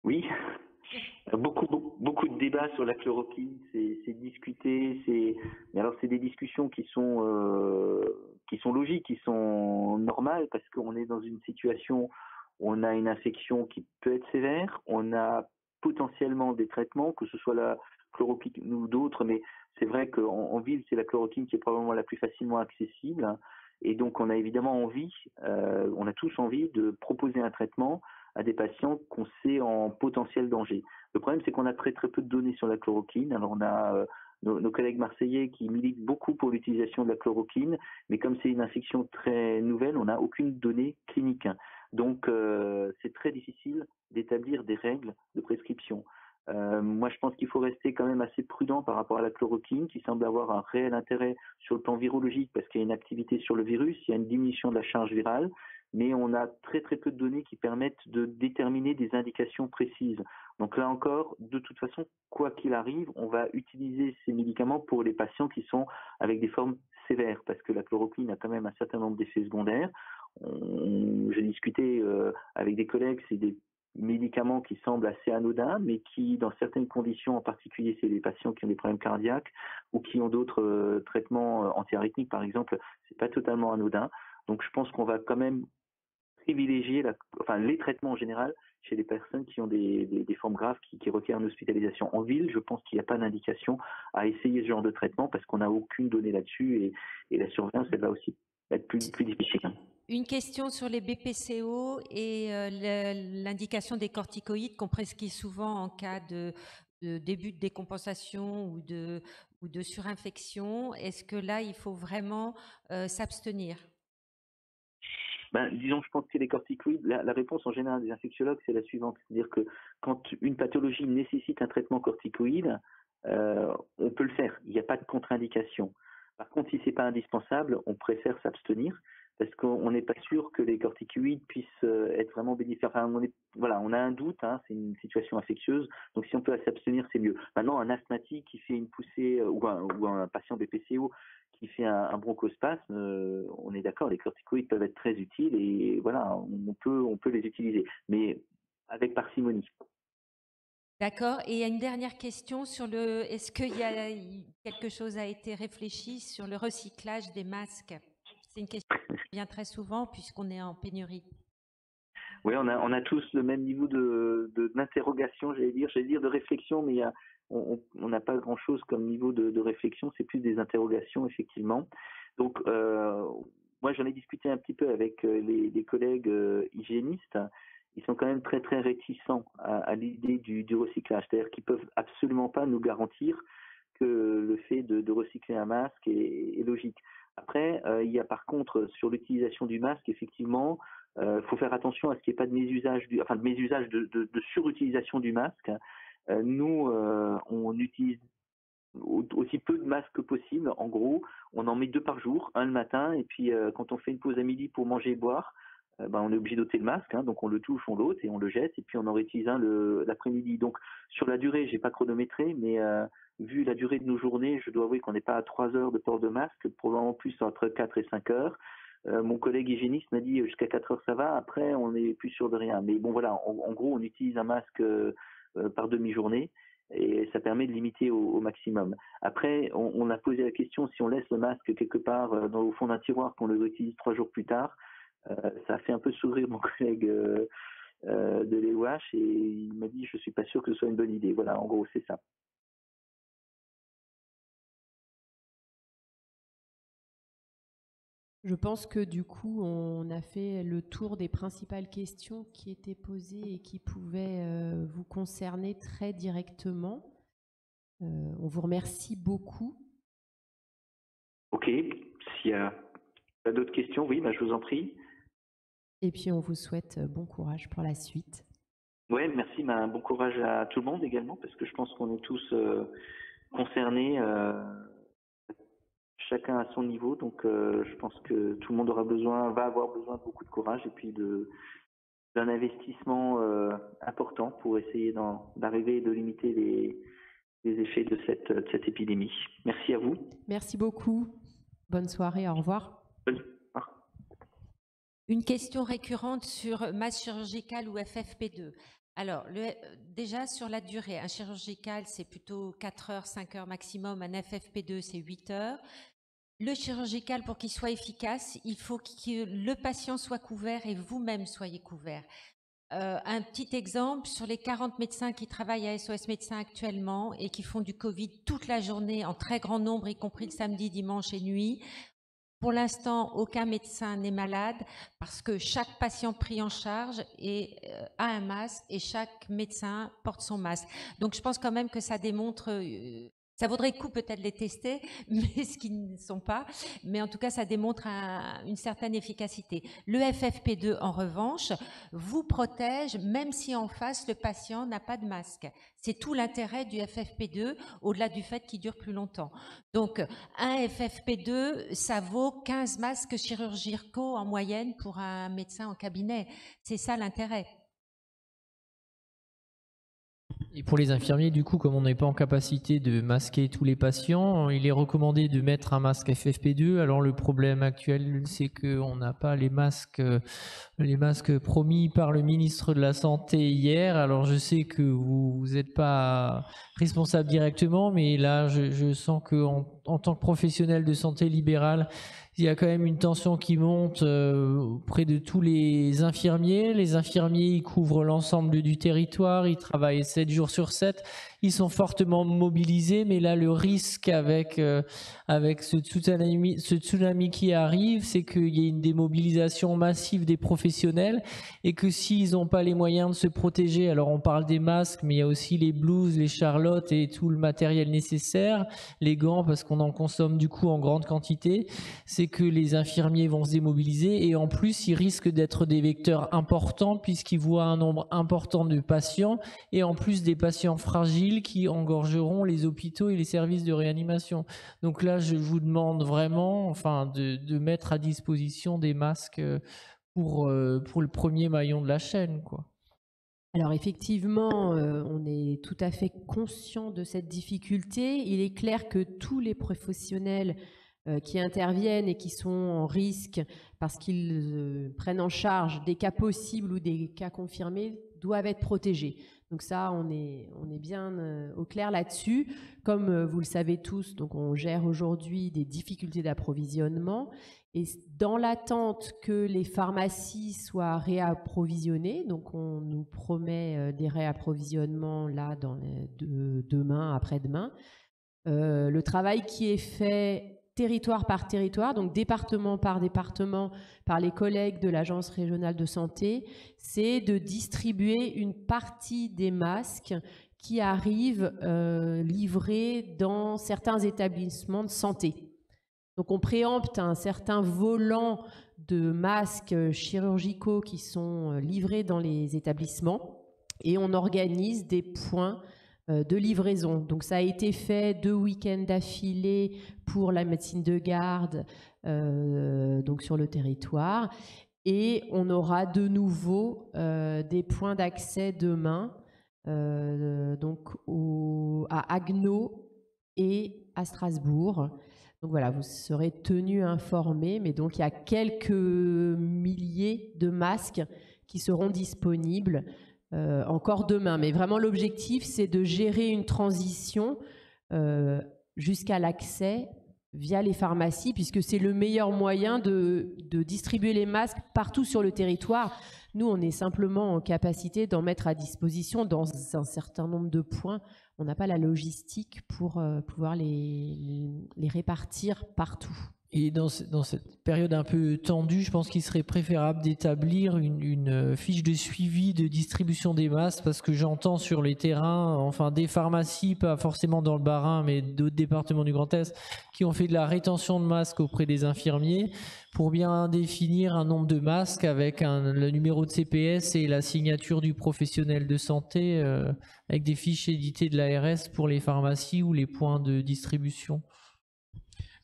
Oui, beaucoup de débats sur la chloroquine, c'est discuté, mais alors c'est des discussions qui sont logiques, qui sont normales, parce qu'on est dans une situation où on a une infection qui peut être sévère, on a potentiellement des traitements, que ce soit la chloroquine ou d'autres, mais c'est vrai qu'en ville, c'est la chloroquine qui est probablement la plus facilement accessible, hein, et donc on a évidemment envie, on a tous envie de proposer un traitement à des patients qu'on sait en potentiel danger. Le problème, c'est qu'on a très peu de données sur la chloroquine. Alors on a nos collègues marseillais qui militent beaucoup pour l'utilisation de la chloroquine, mais comme c'est une infection très nouvelle, on n'a aucune donnée clinique. Donc c'est très difficile d'établir des règles de prescription. Moi, je pense qu'il faut rester quand même assez prudent par rapport à la chloroquine, qui semble avoir un réel intérêt sur le plan virologique, parce qu'il y a une activité sur le virus, il y a une diminution de la charge virale, mais on a très peu de données qui permettent de déterminer des indications précises. Donc là encore, de toute façon, quoi qu'il arrive, on va utiliser ces médicaments pour les patients qui sont avec des formes sévères, parce que la chloroquine a quand même un certain nombre d'effets secondaires. J'ai discuté avec des collègues, c'est des médicaments qui semblent assez anodins, mais qui, dans certaines conditions, en particulier c'est les patients qui ont des problèmes cardiaques ou qui ont d'autres traitements antiarythmiques, par exemple, c'est pas totalement anodin. Donc je pense qu'on va quand même privilégier les traitements en général chez les personnes qui ont des formes graves qui requièrent une hospitalisation. En ville, je pense qu'il n'y a pas d'indication à essayer ce genre de traitement parce qu'on n'a aucune donnée là-dessus et la surveillance, elle va aussi être plus difficile. Une question sur les BPCO et l'indication des corticoïdes qu'on prescrit souvent en cas de début de décompensation ou de surinfection. Est-ce que là, il faut vraiment s'abstenir? Disons, je pense que les corticoïdes, la réponse en général des infectiologues, c'est la suivante. C'est-à-dire que quand une pathologie nécessite un traitement corticoïde, on peut le faire. Il n'y a pas de contre-indication. Par contre, si ce n'est pas indispensable, on préfère s'abstenir parce qu'on n'est pas sûr que les corticoïdes puissent être vraiment bénéfiques. Enfin, on a un doute, hein, c'est une situation infectieuse, donc si on peut s'abstenir, c'est mieux. Maintenant, un asthmatique qui fait une poussée ou un patient BPCO qui fait un bronchospasme, on est d'accord, les corticoïdes peuvent être très utiles et voilà, on peut les utiliser, mais avec parcimonie. D'accord. Et il y a une dernière question sur est-ce qu'il y a quelque chose a été réfléchi sur le recyclage des masques? C'est une question qui vient très souvent puisqu'on est en pénurie. Oui, on a tous le même niveau d'interrogation, j'allais dire de réflexion, mais on n'a pas grand-chose comme niveau de réflexion, c'est plus des interrogations, effectivement. Donc, moi, j'en ai discuté un petit peu avec les collègues hygiénistes. Ils sont quand même très, très réticents à l'idée du recyclage. C'est-à-dire qu'ils ne peuvent absolument pas nous garantir que le fait de recycler un masque est logique. Après, il y a par contre, sur l'utilisation du masque, effectivement, faut faire attention à ce qu'il n'y ait pas de mésusage, de surutilisation du masque. Nous, on utilise aussi peu de masques que possible. En gros, on en met 2 par jour, un le matin, et puis quand on fait une pause à midi pour manger et boire, on est obligé d'ôter le masque, hein, donc on le touche, on l'ôte et on le jette, et puis on en réutilise un l'après-midi. Donc sur la durée, j'ai pas chronométré, mais vu la durée de nos journées, je dois avouer qu'on n'est pas à 3 heures de port de masque, probablement plus entre 4 et 5 heures. Mon collègue hygiéniste m'a dit jusqu'à 4 heures ça va, après on n'est plus sûr de rien. Mais bon voilà, en gros on utilise un masque par demi-journée et ça permet de limiter au maximum. Après on a posé la question si on laisse le masque quelque part au fond d'un tiroir qu'on le utilise 3 jours plus tard, ça a fait un peu sourire mon collègue de l'EOH et il m'a dit je suis pas sûr que ce soit une bonne idée. Voilà, en gros c'est ça. Je pense que du coup, on a fait le tour des principales questions qui étaient posées et qui pouvaient vous concerner très directement. On vous remercie beaucoup. Ok, s'il y a d'autres questions, oui, je vous en prie. Et puis, on vous souhaite bon courage pour la suite. Oui, merci. Bon courage à tout le monde également, parce que je pense qu'on est tous concernés, chacun à son niveau. Donc, je pense que tout le monde va avoir besoin de beaucoup de courage et puis d'un investissement important pour essayer d'arriver et de limiter les effets de cette épidémie. Merci à vous. Merci beaucoup. Bonne soirée. Au revoir. Une question récurrente sur masse chirurgicale ou FFP2. Alors, déjà sur la durée, un chirurgical, c'est plutôt 4 heures, 5 heures maximum. Un FFP2, c'est 8 heures. Le chirurgical, pour qu'il soit efficace, il faut que le patient soit couvert et vous-même soyez couvert. Un petit exemple, sur les 40 médecins qui travaillent à SOS Médecins actuellement et qui font du Covid toute la journée en très grand nombre, y compris le samedi, dimanche et nuit, pour l'instant, aucun médecin n'est malade parce que chaque patient pris en charge a un masque et chaque médecin porte son masque. Donc, je pense quand même que ça démontre... ça vaudrait le coup peut-être les tester, mais ce qui ne sont pas. Mais en tout cas, ça démontre une certaine efficacité. Le FFP2, en revanche, vous protège même si en face, le patient n'a pas de masque. C'est tout l'intérêt du FFP2, au-delà du fait qu'il dure plus longtemps. Donc, un FFP2, ça vaut 15 masques chirurgicaux en moyenne pour un médecin en cabinet. C'est ça l'intérêt. Et pour les infirmiers, du coup, comme on n'est pas en capacité de masquer tous les patients, il est recommandé de mettre un masque FFP2. Alors le problème actuel, c'est qu'on n'a pas les masques promis par le ministre de la Santé hier. Alors je sais que vous n'êtes pas responsable directement, mais là, je sens qu'en tant que professionnel de santé libérale, il y a quand même une tension qui monte auprès de tous les infirmiers. Les infirmiers, ils couvrent l'ensemble du territoire, ils travaillent 7 jours sur 7. ils sont fortement mobilisés, mais là le risque avec ce tsunami qui arrive, c'est qu'il y ait une démobilisation massive des professionnels et que s'ils n'ont pas les moyens de se protéger, alors on parle des masques, mais il y a aussi les blouses, les charlottes et tout le matériel nécessaire, les gants parce qu'on en consomme du coup en grande quantité, c'est que les infirmiers vont se démobiliser et en plus ils risquent d'être des vecteurs importants puisqu'ils voient un nombre important de patients et en plus des patients fragiles qui engorgeront les hôpitaux et les services de réanimation. Donc là, je vous demande vraiment de mettre à disposition des masques pour le premier maillon de la chaîne, quoi. Alors effectivement, on est tout à fait conscient de cette difficulté. Il est clair que tous les professionnels qui interviennent et qui sont en risque parce qu'ils prennent en charge des cas possibles ou des cas confirmés doivent être protégés. Donc ça, on est bien au clair là-dessus. Comme vous le savez tous, donc on gère aujourd'hui des difficultés d'approvisionnement. Et dans l'attente que les pharmacies soient réapprovisionnées, donc on nous promet des réapprovisionnements là demain, après-demain. Le travail qui est fait territoire par territoire, donc département par département, par les collègues de l'Agence régionale de santé, c'est de distribuer une partie des masques qui arrivent livrés dans certains établissements de santé. Donc on préempte un certain volant de masques chirurgicaux qui sont livrés dans les établissements et on organise des points de livraison. Donc ça a été fait 2 week-ends d'affilée pour la médecine de garde donc sur le territoire et on aura de nouveau des points d'accès demain donc à Haguenau et à Strasbourg. Donc voilà, vous serez tenus informés, mais donc il y a quelques milliers de masques qui seront disponibles encore demain. Mais vraiment l'objectif, c'est de gérer une transition jusqu'à l'accès via les pharmacies, puisque c'est le meilleur moyen de distribuer les masques partout sur le territoire. Nous, on est simplement en capacité d'en mettre à disposition dans un certain nombre de points. On n'a pas la logistique pour pouvoir les répartir partout. Et dans cette période un peu tendue, je pense qu'il serait préférable d'établir une fiche de suivi de distribution des masques parce que j'entends sur les terrains, des pharmacies, pas forcément dans le Bas-Rhin, mais d'autres départements du Grand Est, qui ont fait de la rétention de masques auprès des infirmiers pour bien définir un nombre de masques avec le numéro de CPS et la signature du professionnel de santé avec des fiches éditées de l'ARS pour les pharmacies ou les points de distribution.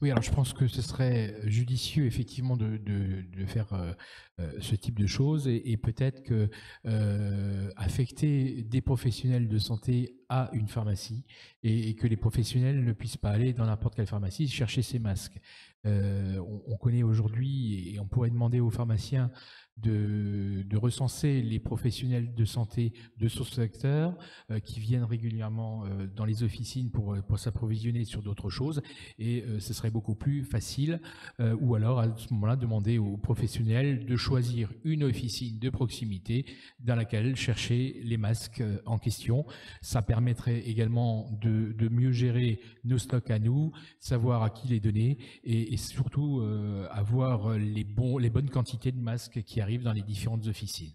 Oui, alors je pense que ce serait judicieux effectivement de faire ce type de choses et peut-être que affecter des professionnels de santé à une pharmacie et que les professionnels ne puissent pas aller dans n'importe quelle pharmacie chercher ces masques. On connaît aujourd'hui et on pourrait demander aux pharmaciens de recenser les professionnels de santé de ce secteur qui viennent régulièrement dans les officines pour s'approvisionner sur d'autres choses et ce serait beaucoup plus facile ou alors à ce moment-là demander aux professionnels de choisir une officine de proximité dans laquelle chercher les masques en question. Ça permettrait également de mieux gérer nos stocks à nous, savoir à qui les donner et surtout avoir les bonnes quantités de masques qui arrivent dans les différentes officines.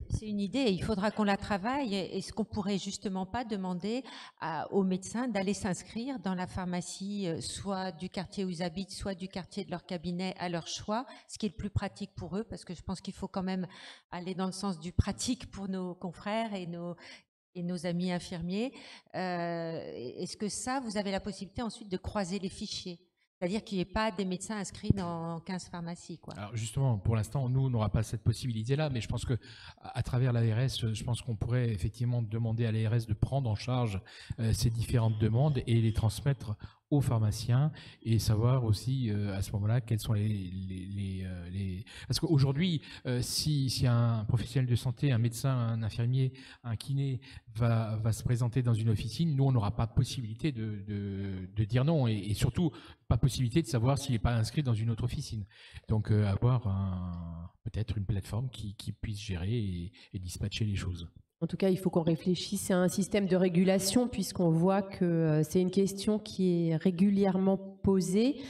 C'est une idée, il faudra qu'on la travaille. Est-ce qu'on pourrait justement pas demander aux médecins d'aller s'inscrire dans la pharmacie, soit du quartier où ils habitent, soit du quartier de leur cabinet à leur choix, ce qui est le plus pratique pour eux, parce que je pense qu'il faut quand même aller dans le sens du pratique pour nos confrères et nos amis infirmiers. Est-ce que ça, vous avez la possibilité ensuite de croiser les fichiers ? C'est-à-dire qu'il n'y ait pas des médecins inscrits dans 15 pharmacies, quoi. Alors justement, pour l'instant, nous, on n'aura pas cette possibilité-là, mais je pense qu'à travers l'ARS, je pense qu'on pourrait effectivement demander à l'ARS de prendre en charge ces différentes demandes et les transmettre aux pharmaciens et savoir aussi à ce moment-là quels sont les... Parce qu'aujourd'hui, si un professionnel de santé, un médecin, un infirmier, un kiné va se présenter dans une officine, nous, on n'aura pas possibilité de dire non et surtout pas possibilité de savoir s'il n'est pas inscrit dans une autre officine. Donc avoir peut-être une plateforme qui puisse gérer et dispatcher les choses. En tout cas, il faut qu'on réfléchisse à un système de régulation puisqu'on voit que c'est une question qui est régulièrement posée.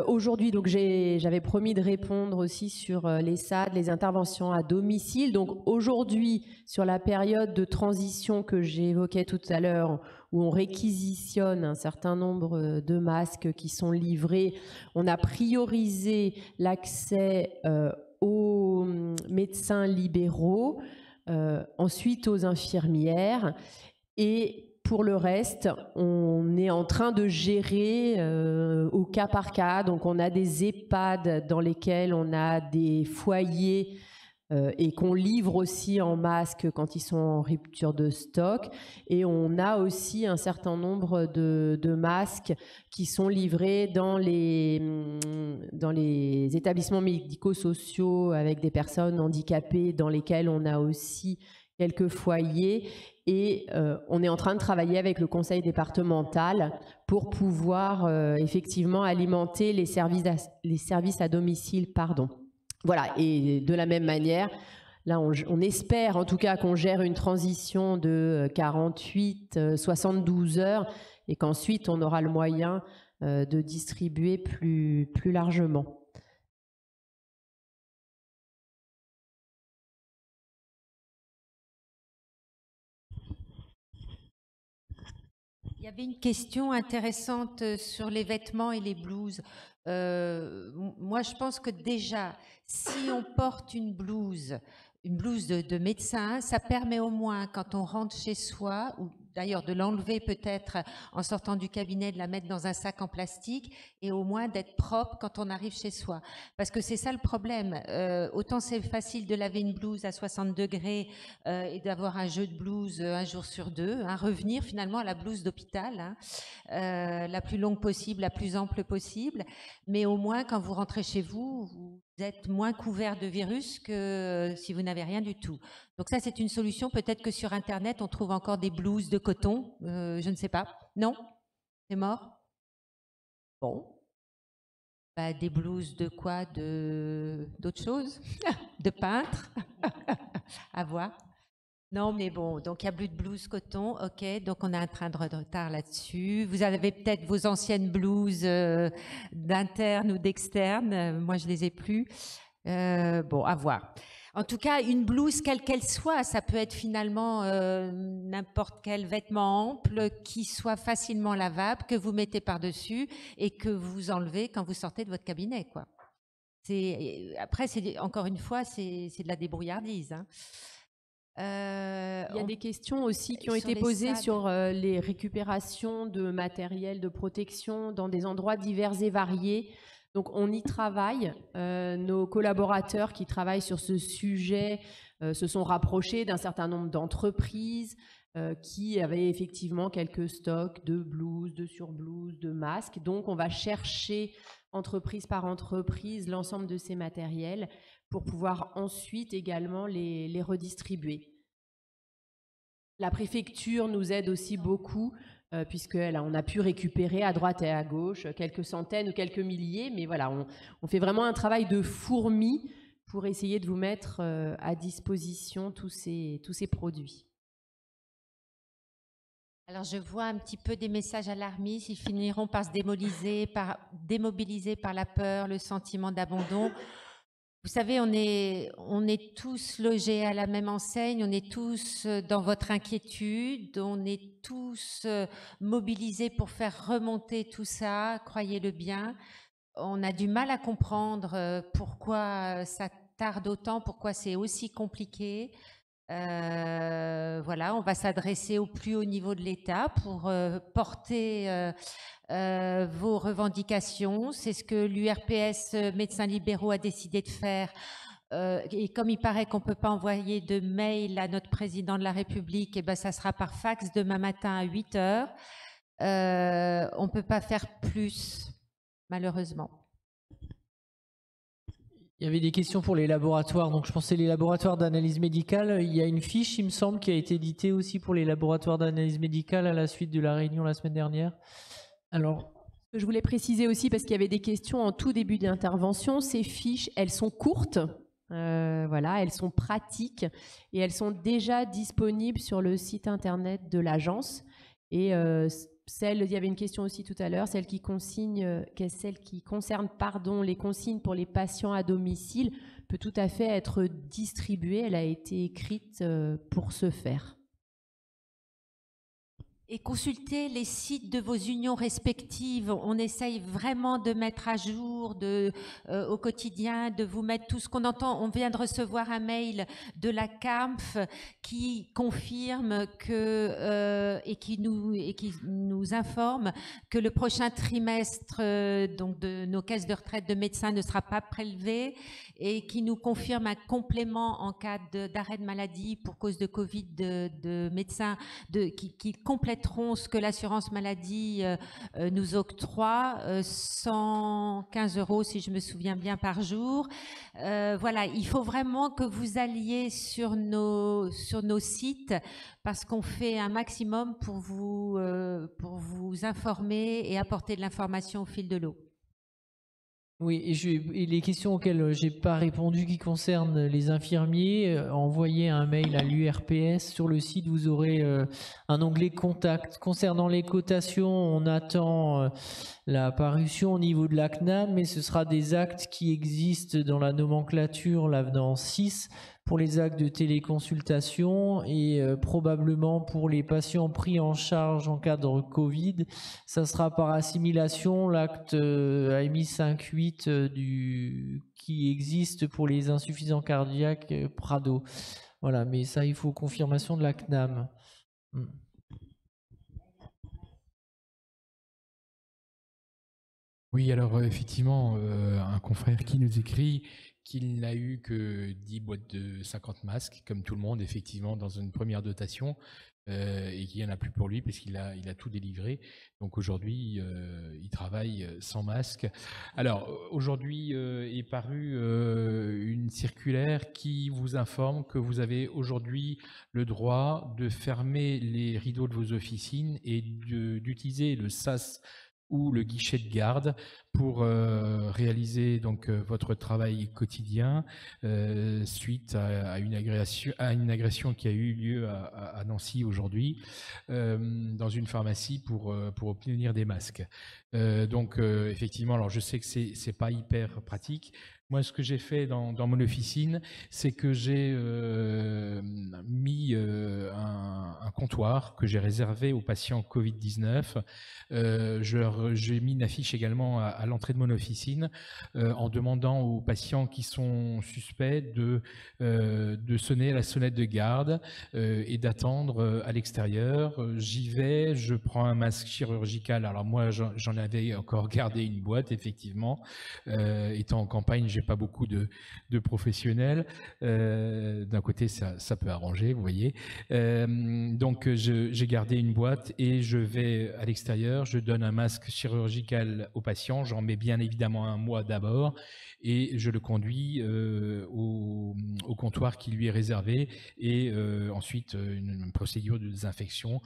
Aujourd'hui, donc j'avais promis de répondre aussi sur les SAD, les interventions à domicile. Donc aujourd'hui, sur la période de transition que j'évoquais tout à l'heure, où on réquisitionne un certain nombre de masques qui sont livrés, on a priorisé l'accès aux médecins libéraux, ensuite aux infirmières, et pour le reste, on est en train de gérer au cas par cas. Donc on a des EHPAD dans lesquels on a des foyers et qu'on livre aussi en masque quand ils sont en rupture de stock. Et on a aussi un certain nombre de masques qui sont livrés dans les établissements médico-sociaux avec des personnes handicapées, dans lesquels on a aussi quelques foyers. Et on est en train de travailler avec le conseil départemental pour pouvoir effectivement alimenter les services à domicile. Voilà, et de la même manière, là on espère en tout cas qu'on gère une transition de 48-72 heures et qu'ensuite on aura le moyen de distribuer plus largement. Il y avait une question intéressante sur les vêtements et les blouses. Moi, je pense que déjà, si on porte une blouse de médecin, ça permet au moins, quand on rentre chez soi, ou d'ailleurs de l'enlever peut-être en sortant du cabinet, de la mettre dans un sac en plastique, et au moins d'être propre quand on arrive chez soi. Parce que c'est ça le problème. Autant c'est facile de laver une blouse à 60 degrés et d'avoir un jeu de blouse un jour sur deux, revenir finalement à la blouse d'hôpital, la plus longue possible, la plus ample possible. Mais au moins, quand vous rentrez chez vous, vous êtes moins couvert de virus que si vous n'avez rien du tout. Donc ça, c'est une solution. Peut-être que sur Internet, on trouve encore des blouses de coton. Je ne sais pas. Non? C'est mort? Bon. Bah, des blouses de quoi? D'autres choses? De peintre? À voir. Non, mais bon, donc il n'y a plus de blouse coton, ok, donc on a un train de retard là-dessus. Vous avez peut-être vos anciennes blouses d'interne ou d'externe, moi je les ai plus. Bon, à voir. En tout cas, une blouse, quelle qu'elle soit, ça peut être finalement n'importe quel vêtement ample qui soit facilement lavable, que vous mettez par-dessus et que vous enlevez quand vous sortez de votre cabinet, quoi. Après, encore une fois, c'est de la débrouillardise, il y a des questions aussi qui ont été posées sur les récupérations de matériel de protection dans des endroits divers et variés. Donc on y travaille. Nos collaborateurs qui travaillent sur ce sujet se sont rapprochés d'un certain nombre d'entreprises qui avaient effectivement quelques stocks de blouses, de surblouses, de masques. Donc on va chercher entreprise par entreprise l'ensemble de ces matériels pour pouvoir ensuite également les redistribuer. La préfecture nous aide aussi beaucoup, puisqu'on a pu récupérer à droite et à gauche quelques centaines ou quelques milliers, mais voilà, on fait vraiment un travail de fourmi pour essayer de vous mettre à disposition tous ces produits. Alors, je vois un petit peu des messages alarmistes, ils finiront par se démobiliser par la peur, le sentiment d'abandon. Vous savez, on est tous logés à la même enseigne, on est tous dans votre inquiétude, on est tous mobilisés pour faire remonter tout ça, croyez-le bien. On a du mal à comprendre pourquoi ça tarde autant, pourquoi c'est aussi compliqué. Voilà, on va s'adresser au plus haut niveau de l'État pour porter vos revendications. C'est ce que l'URPS Médecins Libéraux a décidé de faire. Et comme il paraît qu'on ne peut pas envoyer de mail à notre président de la République, et ben ça sera par fax demain matin à 8 h. On ne peut pas faire plus, malheureusement. Il y avait des questions pour les laboratoires, donc je pensais les laboratoires d'analyse médicale. Il y a une fiche, il me semble, qui a été éditée aussi pour les laboratoires d'analyse médicale à la suite de la réunion la semaine dernière. Alors, je voulais préciser aussi, parce qu'il y avait des questions en tout début d'intervention, ces fiches, elles sont courtes, Voilà, elles sont pratiques et elles sont déjà disponibles sur le site internet de l'agence. Et il y avait une question aussi tout à l'heure, celle qui concerne les consignes pour les patients à domicile peut tout à fait être distribuée. Elle a été écrite pour ce faire. Et consultez les sites de vos unions respectives. On essaye vraiment de mettre à jour au quotidien, de vous mettre tout ce qu'on entend. On vient de recevoir un mail de la CAMF qui confirme et qui nous informe que le prochain trimestre donc de nos caisses de retraite de médecins ne sera pas prélevé et qui nous confirme un complément en cas d'arrêt de maladie pour cause de Covid de médecins qui complètent ce que l'assurance maladie nous octroie, 115 € si je me souviens bien par jour. Voilà, il faut vraiment que vous alliez sur nos sites parce qu'on fait un maximum pour vous informer et apporter de l'information au fil de l'eau. Oui, et les questions auxquelles j'ai pas répondu qui concernent les infirmiers, envoyez un mail à l'URPS. Sur le site, vous aurez un onglet contact. Concernant les cotations, on attend la parution au niveau de la CNAM, mais ce sera des actes qui existent dans la nomenclature, l'avenant 6, pour les actes de téléconsultation et probablement pour les patients pris en charge en cadre Covid. Ça sera par assimilation l'acte AMI 5.8 qui existe pour les insuffisants cardiaques Prado. Voilà, mais ça, il faut confirmation de la CNAM. Oui, alors effectivement, un confrère qui nous écrit qu'il n'a eu que 10 boîtes de 50 masques, comme tout le monde, effectivement, dans une première dotation, et qu'il n'y en a plus pour lui parce qu'il a tout délivré. Donc aujourd'hui, il travaille sans masque. Alors aujourd'hui est parue une circulaire qui vous informe que vous avez aujourd'hui le droit de fermer les rideaux de vos officines et d'utiliser le SAS ou le guichet de garde pour réaliser donc votre travail quotidien suite à une agression qui a eu lieu à Nancy aujourd'hui dans une pharmacie pour obtenir des masques. Donc effectivement, alors je sais que c'est pas hyper pratique. Moi, ce que j'ai fait dans mon officine, c'est que j'ai mis un comptoir que j'ai réservé aux patients Covid-19. J'ai mis une affiche également à l'entrée de mon officine en demandant aux patients qui sont suspects de sonner la sonnette de garde et d'attendre à l'extérieur. J'y vais, je prends un masque chirurgical. Alors moi, j'en avais encore gardé une boîte, effectivement. Étant en campagne, j'ai pas beaucoup de professionnels. D'un côté, ça peut arranger, vous voyez. Donc, j'ai gardé une boîte et je vais à l'extérieur. Je donne un masque chirurgical au patient. J'en mets bien évidemment un moi d'abord et je le conduis au comptoir qui lui est réservé et ensuite une procédure de désinfection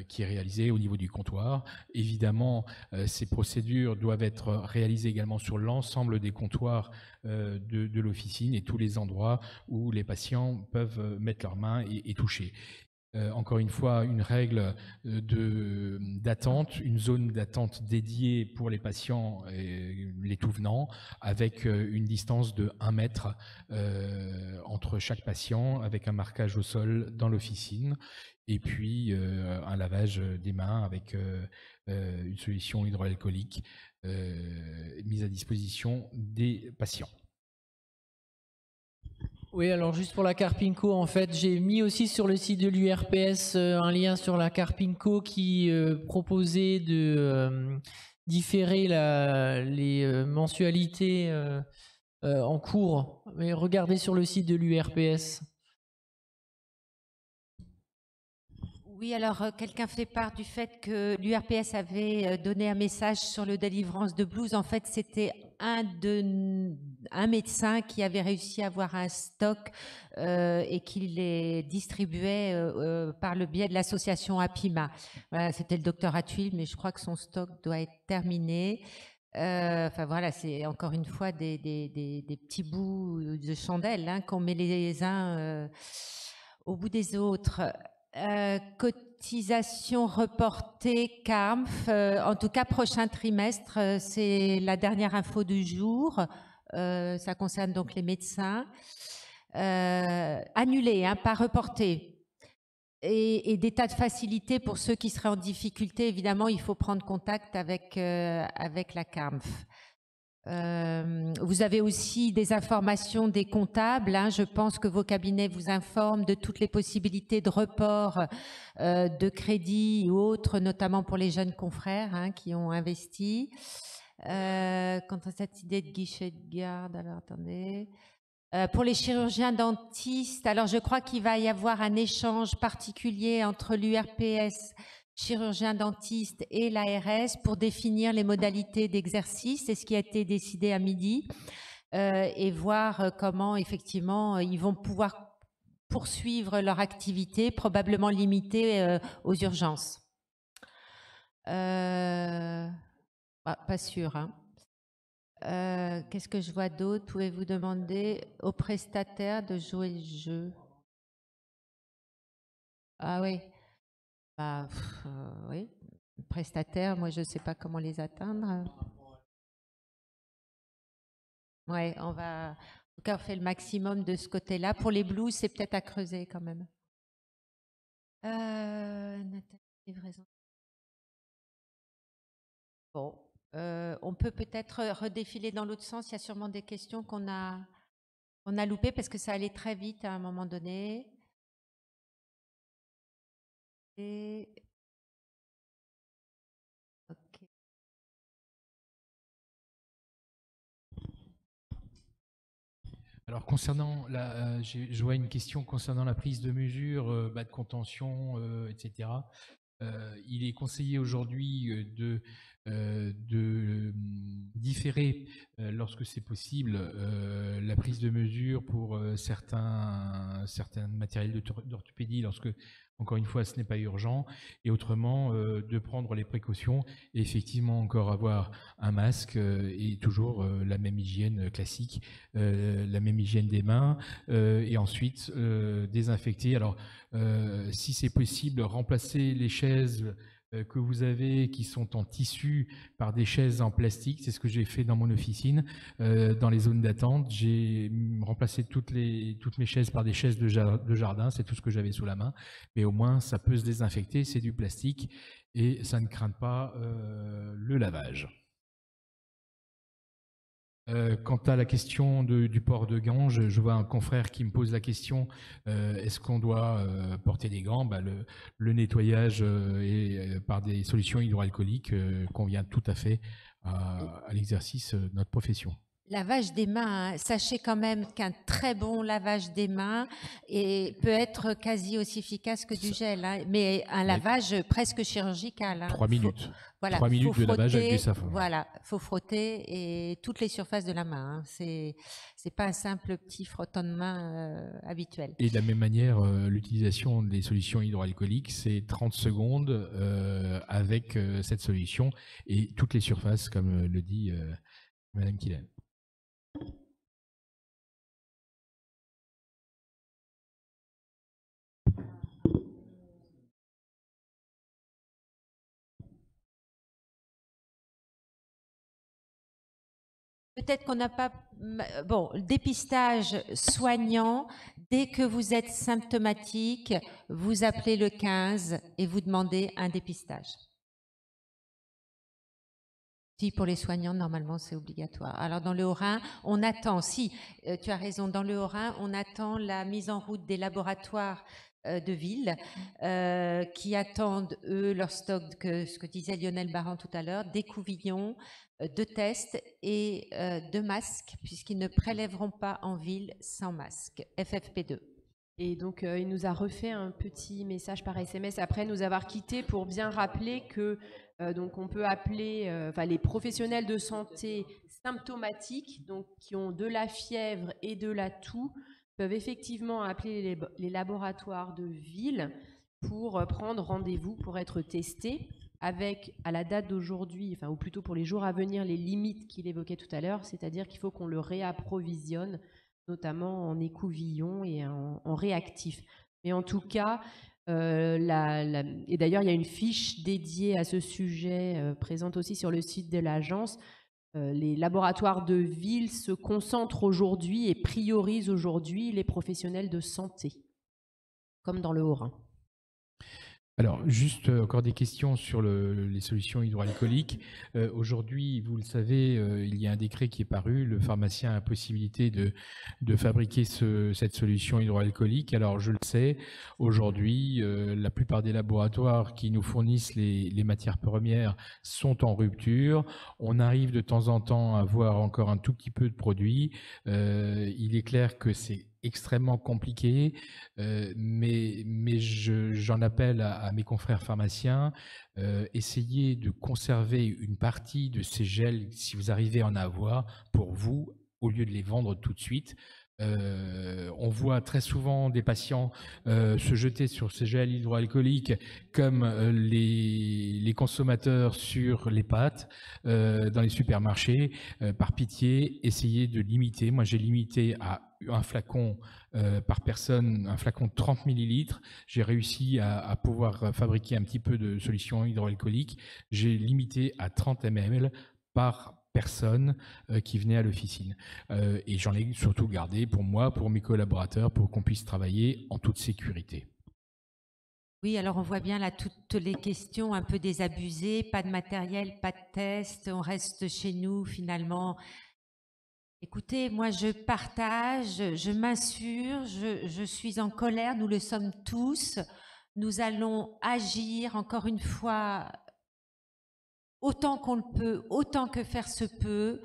qui est réalisée au niveau du comptoir. Évidemment, ces procédures doivent être réalisées également sur l'ensemble des comptoirs de l'officine et tous les endroits où les patients peuvent mettre leurs mains et toucher. Encore une fois, une règle d'attente, une zone d'attente dédiée pour les patients, les tout venants, avec une distance de 1 mètre entre chaque patient, avec un marquage au sol dans l'officine, et puis un lavage des mains avec une solution hydroalcoolique mise à disposition des patients. Oui, alors juste pour la Carpinco, en fait, j'ai mis aussi sur le site de l'URPS un lien sur la Carpinco qui proposait de différer les mensualités en cours. Mais regardez sur le site de l'URPS. Oui, alors quelqu'un fait part du fait que l'URPS avait donné un message sur le délivrance de blouse. En fait, c'était un médecin qui avait réussi à avoir un stock et qui les distribuait par le biais de l'association APIMA. Voilà, c'était le docteur Atuil, mais je crois que son stock doit être terminé. Enfin voilà, c'est encore une fois des petits bouts de chandelle hein, qu'on met les uns au bout des autres. Cotisation reportée CARMF, en tout cas prochain trimestre, c'est la dernière info du jour. Ça concerne donc les médecins. Annulée, hein, pas reportée. Et des tas de facilités pour ceux qui seraient en difficulté. Évidemment, il faut prendre contact avec la CARMF. Vous avez aussi des informations des comptables. Hein. Je pense que vos cabinets vous informent de toutes les possibilités de report de crédit ou autres, notamment pour les jeunes confrères hein, qui ont investi. Quant à cette idée de guichet de garde, alors attendez... Pour les chirurgiens dentistes, alors je crois qu'il va y avoir un échange particulier entre l'URPS, chirurgien dentiste et l'ARS pour définir les modalités d'exercice. C'est ce qui a été décidé à midi et voir comment effectivement ils vont pouvoir poursuivre leur activité, probablement limitée aux urgences. Pas sûr, hein. Qu'est-ce que je vois d'autre? Pouvez-vous demander aux prestataires de jouer le jeu? Ah oui. Bah, oui. Prestataires, moi je ne sais pas comment les atteindre. Ouais, on va. En tout cas, on fait le maximum de ce côté-là. Pour les blues, c'est peut-être à creuser quand même. Nathalie, livraison. Bon. On peut peut-être redéfiler dans l'autre sens. Il y a sûrement des questions qu'on a loupées parce que ça allait très vite à un moment donné. Et... Ok. Alors concernant je vois une question concernant la prise de mesure, de contention, etc. Il est conseillé aujourd'hui de différer, lorsque c'est possible, la prise de mesure pour certains matériels d'orthopédie lorsque, encore une fois, ce n'est pas urgent, et autrement de prendre les précautions et effectivement encore avoir un masque et toujours la même hygiène classique, la même hygiène des mains, et ensuite désinfecter. Alors, si c'est possible, remplacer les chaises que vous avez qui sont en tissu par des chaises en plastique. C'est ce que j'ai fait dans mon officine. Dans les zones d'attente, j'ai remplacé toutes mes chaises par des chaises de jardin. C'est tout ce que j'avais sous la main. Mais au moins, ça peut se désinfecter. C'est du plastique et ça ne craint pas le lavage. Quant à la question du port de gants, je vois un confrère qui me pose la question, est-ce qu'on doit porter des gants? Le nettoyage par des solutions hydroalcooliques convient tout à fait à l'exercice de notre profession. Lavage des mains, hein. Sachez quand même qu'un très bon lavage des mains peut être quasi aussi efficace que du gel, hein, mais un lavage presque chirurgical. Hein. 3 minutes. Voilà, 3 minutes de lavage avec du savon. Voilà, il faut frotter et toutes les surfaces de la main. Hein. C'est pas un simple petit frottement de main habituel. Et de la même manière, l'utilisation des solutions hydroalcooliques, c'est 30 secondes avec cette solution et toutes les surfaces, comme le dit Madame Killen. Peut-être qu'on n'a pas... Bon, dépistage soignant, dès que vous êtes symptomatique, vous appelez le 15 et vous demandez un dépistage. Si, pour les soignants, normalement, c'est obligatoire. Alors, dans le Haut-Rhin, on attend, tu as raison, dans le Haut-Rhin, on attend la mise en route des laboratoires de ville qui attendent, eux, leur stock, ce que disait Lionel Baran tout à l'heure, des couvillons, de tests et de masques, puisqu'ils ne prélèveront pas en ville sans masque. FFP2. Et donc, il nous a refait un petit message par SMS après nous avoir quittés pour bien rappeler que donc on peut appeler les professionnels de santé symptomatiques, donc qui ont de la fièvre et de la toux, peuvent effectivement appeler les laboratoires de ville pour prendre rendez-vous pour être testés. avec, à la date d'aujourd'hui, enfin, ou plutôt pour les jours à venir, les limites qu'il évoquait tout à l'heure, c'est-à-dire qu'il faut qu'on le réapprovisionne, notamment en écouvillon et en réactif. Mais en tout cas, et d'ailleurs, il y a une fiche dédiée à ce sujet présente aussi sur le site de l'agence. Les laboratoires de ville se concentrent aujourd'hui et priorisent aujourd'hui les professionnels de santé, comme dans le Haut-Rhin. Alors, juste encore des questions sur les solutions hydroalcooliques. Aujourd'hui, vous le savez, il y a un décret qui est paru. Le pharmacien a la possibilité de fabriquer cette solution hydroalcoolique. Alors, je le sais, aujourd'hui, la plupart des laboratoires qui nous fournissent les matières premières sont en rupture. On arrive de temps en temps à voir encore un tout petit peu de produits. Il est clair que c'est extrêmement compliqué, mais j'en appelle à mes confrères pharmaciens, essayez de conserver une partie de ces gels, si vous arrivez à en avoir, pour vous, au lieu de les vendre tout de suite. On voit très souvent des patients se jeter sur ces gels hydroalcooliques comme les consommateurs sur les pâtes dans les supermarchés. Par pitié, essayez de limiter. Moi, j'ai limité à un flacon par personne, un flacon de 30 millilitres. J'ai réussi à pouvoir fabriquer un petit peu de solution hydroalcoolique. J'ai limité à 30 ml par personne qui venait à l'officine. Et j'en ai surtout gardé pour moi, pour mes collaborateurs, pour qu'on puisse travailler en toute sécurité. Oui, alors on voit bien là toutes les questions un peu désabusées, pas de matériel, pas de test, on reste chez nous finalement. Écoutez, moi je partage, je m'insurge, je suis en colère, nous le sommes tous. Nous allons agir encore une fois autant qu'on le peut, autant que faire se peut.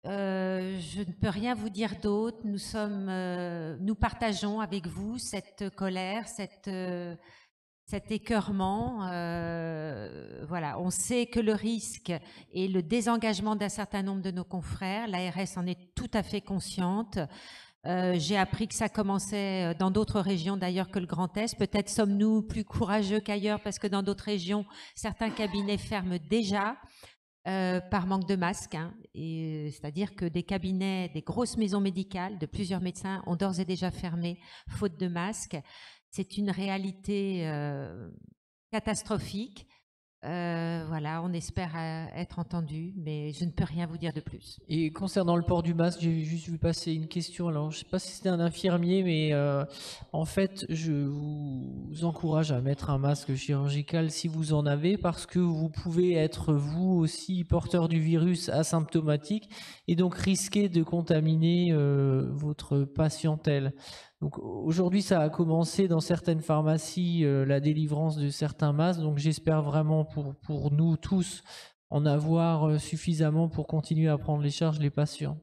Je ne peux rien vous dire d'autre. Nous partageons avec vous cette colère, cet écœurement. Voilà, on sait que le risque et le désengagement d'un certain nombre de nos confrères, l'ARS en est tout à fait consciente. J'ai appris que ça commençait dans d'autres régions d'ailleurs que le Grand Est. Peut-être sommes-nous plus courageux qu'ailleurs parce que dans d'autres régions, certains cabinets ferment déjà par manque de masques. C'est-à-dire que des cabinets, des grosses maisons médicales de plusieurs médecins ont d'ores et déjà fermé faute de masques. C'est une réalité catastrophique. Voilà, on espère être entendu, mais je ne peux rien vous dire de plus. Et concernant le port du masque, j'ai juste vu passer une question. Alors, je ne sais pas si c'était un infirmier, mais en fait, je vous encourage à mettre un masque chirurgical si vous en avez, parce que vous pouvez être vous aussi porteur du virus asymptomatique et donc risquer de contaminer votre patientèle. Donc aujourd'hui, ça a commencé dans certaines pharmacies, la délivrance de certains masques. Donc j'espère vraiment pour nous tous en avoir suffisamment pour continuer à prendre les charges les patients.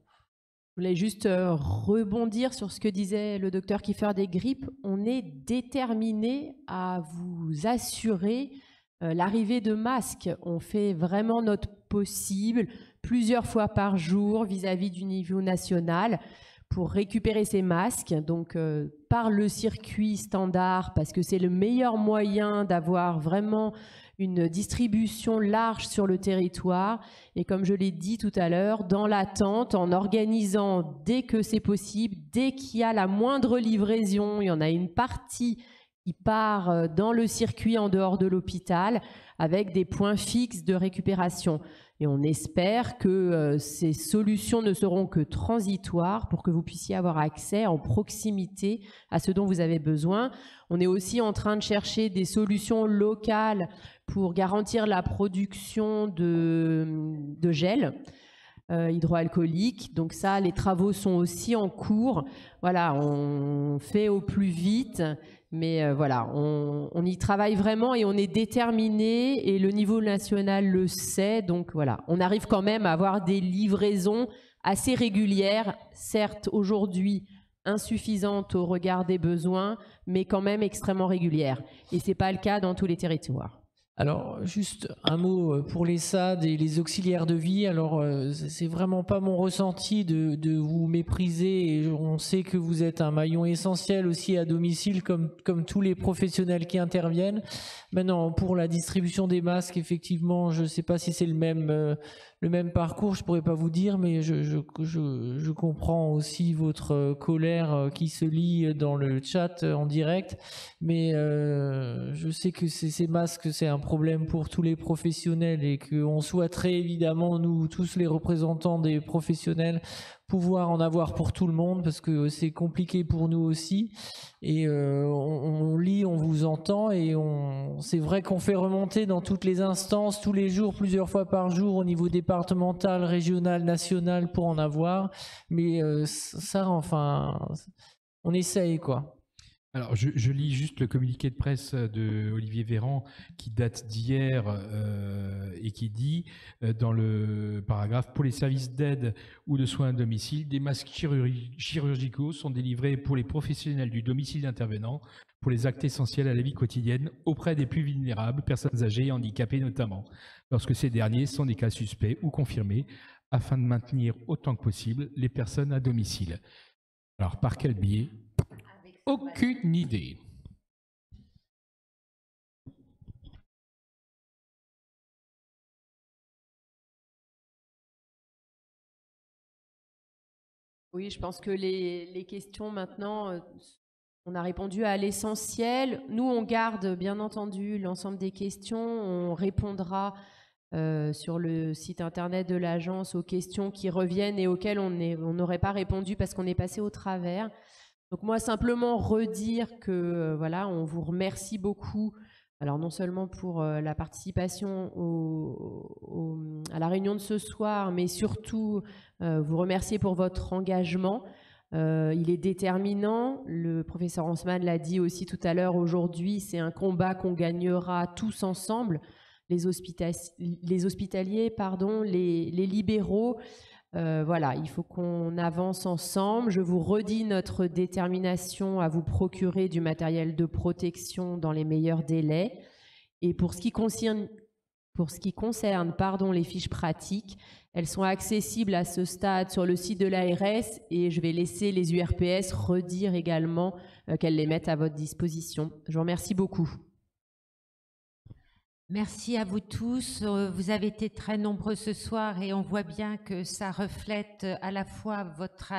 Je voulais juste rebondir sur ce que disait le docteur Kiefer des Grippes. On est déterminé à vous assurer l'arrivée de masques. On fait vraiment notre possible plusieurs fois par jour vis-à-vis du niveau national pour récupérer ces masques, donc par le circuit standard, parce que c'est le meilleur moyen d'avoir vraiment une distribution large sur le territoire. Et comme je l'ai dit tout à l'heure, dans l'attente, en organisant dès que c'est possible, dès qu'il y a la moindre livraison, il y en a une partie qui part dans le circuit en dehors de l'hôpital avec des points fixes de récupération. Et on espère que ces solutions ne seront que transitoires pour que vous puissiez avoir accès en proximité à ce dont vous avez besoin. On est aussi en train de chercher des solutions locales pour garantir la production de gel hydroalcoolique. Donc ça, les travaux sont aussi en cours. Voilà, on fait au plus vite. Mais voilà, on y travaille vraiment et on est déterminé et le niveau national le sait. Donc voilà, on arrive quand même à avoir des livraisons assez régulières, certes aujourd'hui insuffisantes au regard des besoins, mais quand même extrêmement régulières. Et ce n'est pas le cas dans tous les territoires. Alors, juste un mot pour les SAD et les auxiliaires de vie. Alors, c'est vraiment pas mon ressenti de vous mépriser. Et on sait que vous êtes un maillon essentiel aussi à domicile, comme tous les professionnels qui interviennent. Maintenant, pour la distribution des masques, effectivement, je ne sais pas si c'est le même parcours, je pourrais pas vous dire, mais je comprends aussi votre colère qui se lit dans le chat en direct. Mais je sais que ces masques, c'est un problème pour tous les professionnels et qu'on souhaiterait évidemment, nous tous les représentants des professionnels, pouvoir en avoir pour tout le monde parce que c'est compliqué pour nous aussi. Et on lit, on vous entend et c'est vrai qu'on fait remonter dans toutes les instances, tous les jours, plusieurs fois par jour au niveau départemental, régional, national pour en avoir. Mais ça, enfin, on essaye quoi. Alors, je lis juste le communiqué de presse de Olivier Véran qui date d'hier et qui dit dans le paragraphe « Pour les services d'aide ou de soins à domicile, des masques chirurgicaux sont délivrés pour les professionnels du domicile intervenant pour les actes essentiels à la vie quotidienne auprès des plus vulnérables, personnes âgées et handicapées notamment, lorsque ces derniers sont des cas suspects ou confirmés, afin de maintenir autant que possible les personnes à domicile. » Alors, par quel biais ? Aucune idée. Oui, je pense que les questions maintenant, on a répondu à l'essentiel. Nous, on garde bien entendu l'ensemble des questions. On répondra sur le site internet de l'agence aux questions qui reviennent et auxquelles on n'aurait pas répondu parce qu'on est passé au travers. Donc moi, simplement redire que voilà, on vous remercie beaucoup. Alors non seulement pour la participation à la réunion de ce soir, mais surtout vous remercier pour votre engagement. Il est déterminant. Le professeur Hansmann l'a dit aussi tout à l'heure. Aujourd'hui, c'est un combat qu'on gagnera tous ensemble. Les hospitaliers, pardon, les libéraux. Voilà, il faut qu'on avance ensemble. Je vous redis notre détermination à vous procurer du matériel de protection dans les meilleurs délais. Et pour ce qui concerne les fiches pratiques, elles sont accessibles à ce stade sur le site de l'ARS et je vais laisser les URPS redire également qu'elles les mettent à votre disposition. Je vous remercie beaucoup. Merci à vous tous. Vous avez été très nombreux ce soir et on voit bien que ça reflète à la fois votre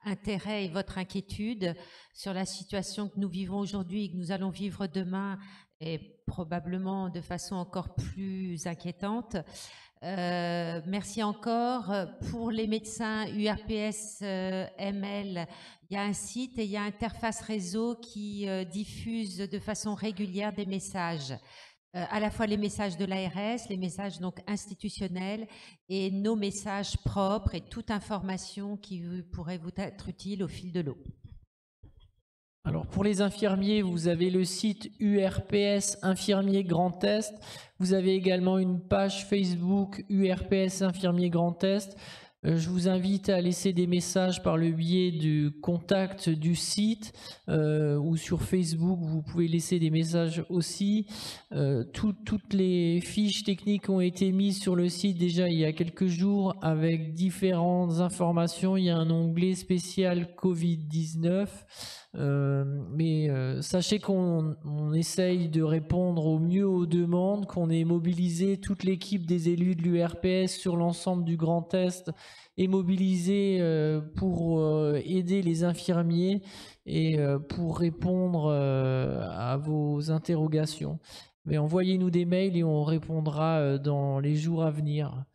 intérêt et votre inquiétude sur la situation que nous vivons aujourd'hui et que nous allons vivre demain et probablement de façon encore plus inquiétante. Merci encore. Pour les médecins URPS ML, il y a un site et il y a Interface Réseau qui diffuse de façon régulière des messages. À la fois les messages de l'ARS, les messages donc institutionnels et nos messages propres et toute information qui pourrait vous être utile au fil de l'eau. Alors pour les infirmiers, vous avez le site URPS Infirmiers Grand Est. Vous avez également une page Facebook URPS Infirmiers Grand Est. Je vous invite à laisser des messages par le biais du contact du site ou sur Facebook, vous pouvez laisser des messages aussi. Toutes les fiches techniques ont été mises sur le site déjà il y a quelques jours avec différentes informations. Il y a un onglet spécial Covid-19. Mais sachez qu'on essaye de répondre au mieux aux demandes, qu'on ait mobilisé toute l'équipe des élus de l'URPS sur l'ensemble du Grand Est et mobilisé pour aider les infirmiers et pour répondre à vos interrogations. Mais envoyez-nous des mails et on répondra dans les jours à venir.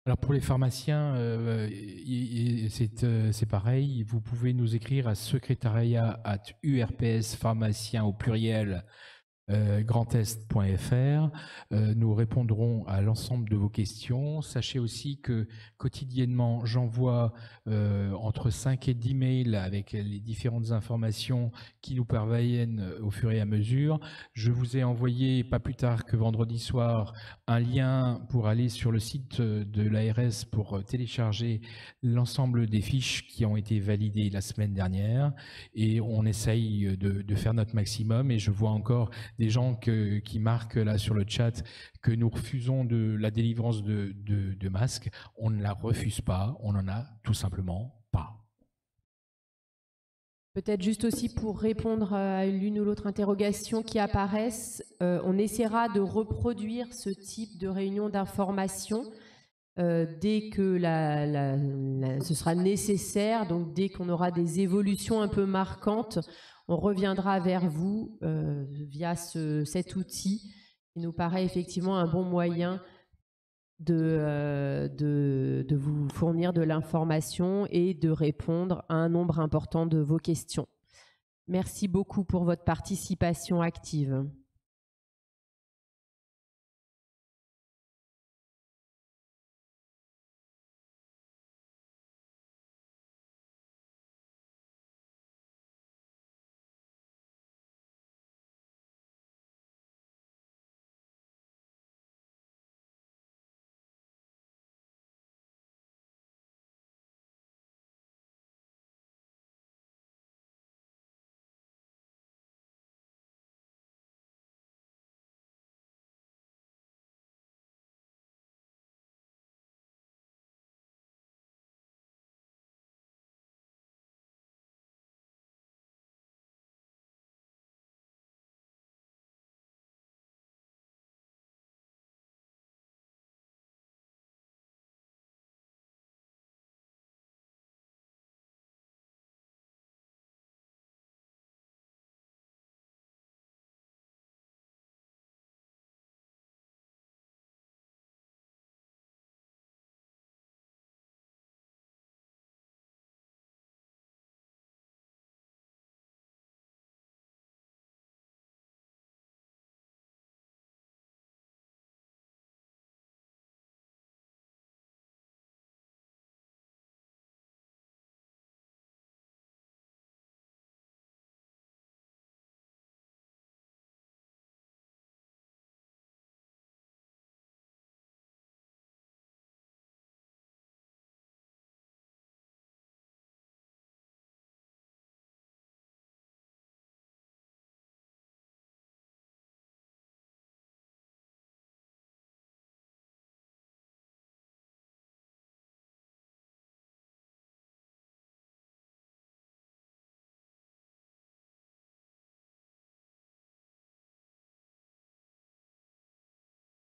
Alors pour les pharmaciens, c'est pareil, vous pouvez nous écrire à secrétariat@urpspharmacien au pluriel grandest.fr. Nous répondrons à l'ensemble de vos questions. Sachez aussi que quotidiennement, j'envoie entre 5 et 10 mails avec les différentes informations qui nous parviennent au fur et à mesure. Je vous ai envoyé, pas plus tard que vendredi soir, un lien pour aller sur le site de l'ARS pour télécharger l'ensemble des fiches qui ont été validées la semaine dernière. Et on essaye de faire notre maximum. Et je vois encore des gens qui marquent là sur le chat que nous refusons la délivrance de masques. On ne la refuse pas, on n'en a tout simplement pas. Peut-être juste aussi pour répondre à l'une ou l'autre interrogation qui apparaissent, on essaiera de reproduire ce type de réunion d'information dès que ce sera nécessaire, donc dès qu'on aura des évolutions un peu marquantes, on reviendra vers vous via cet outil qui nous paraît effectivement un bon moyen de vous fournir de l'information et de répondre à un nombre important de vos questions. Merci beaucoup pour votre participation active.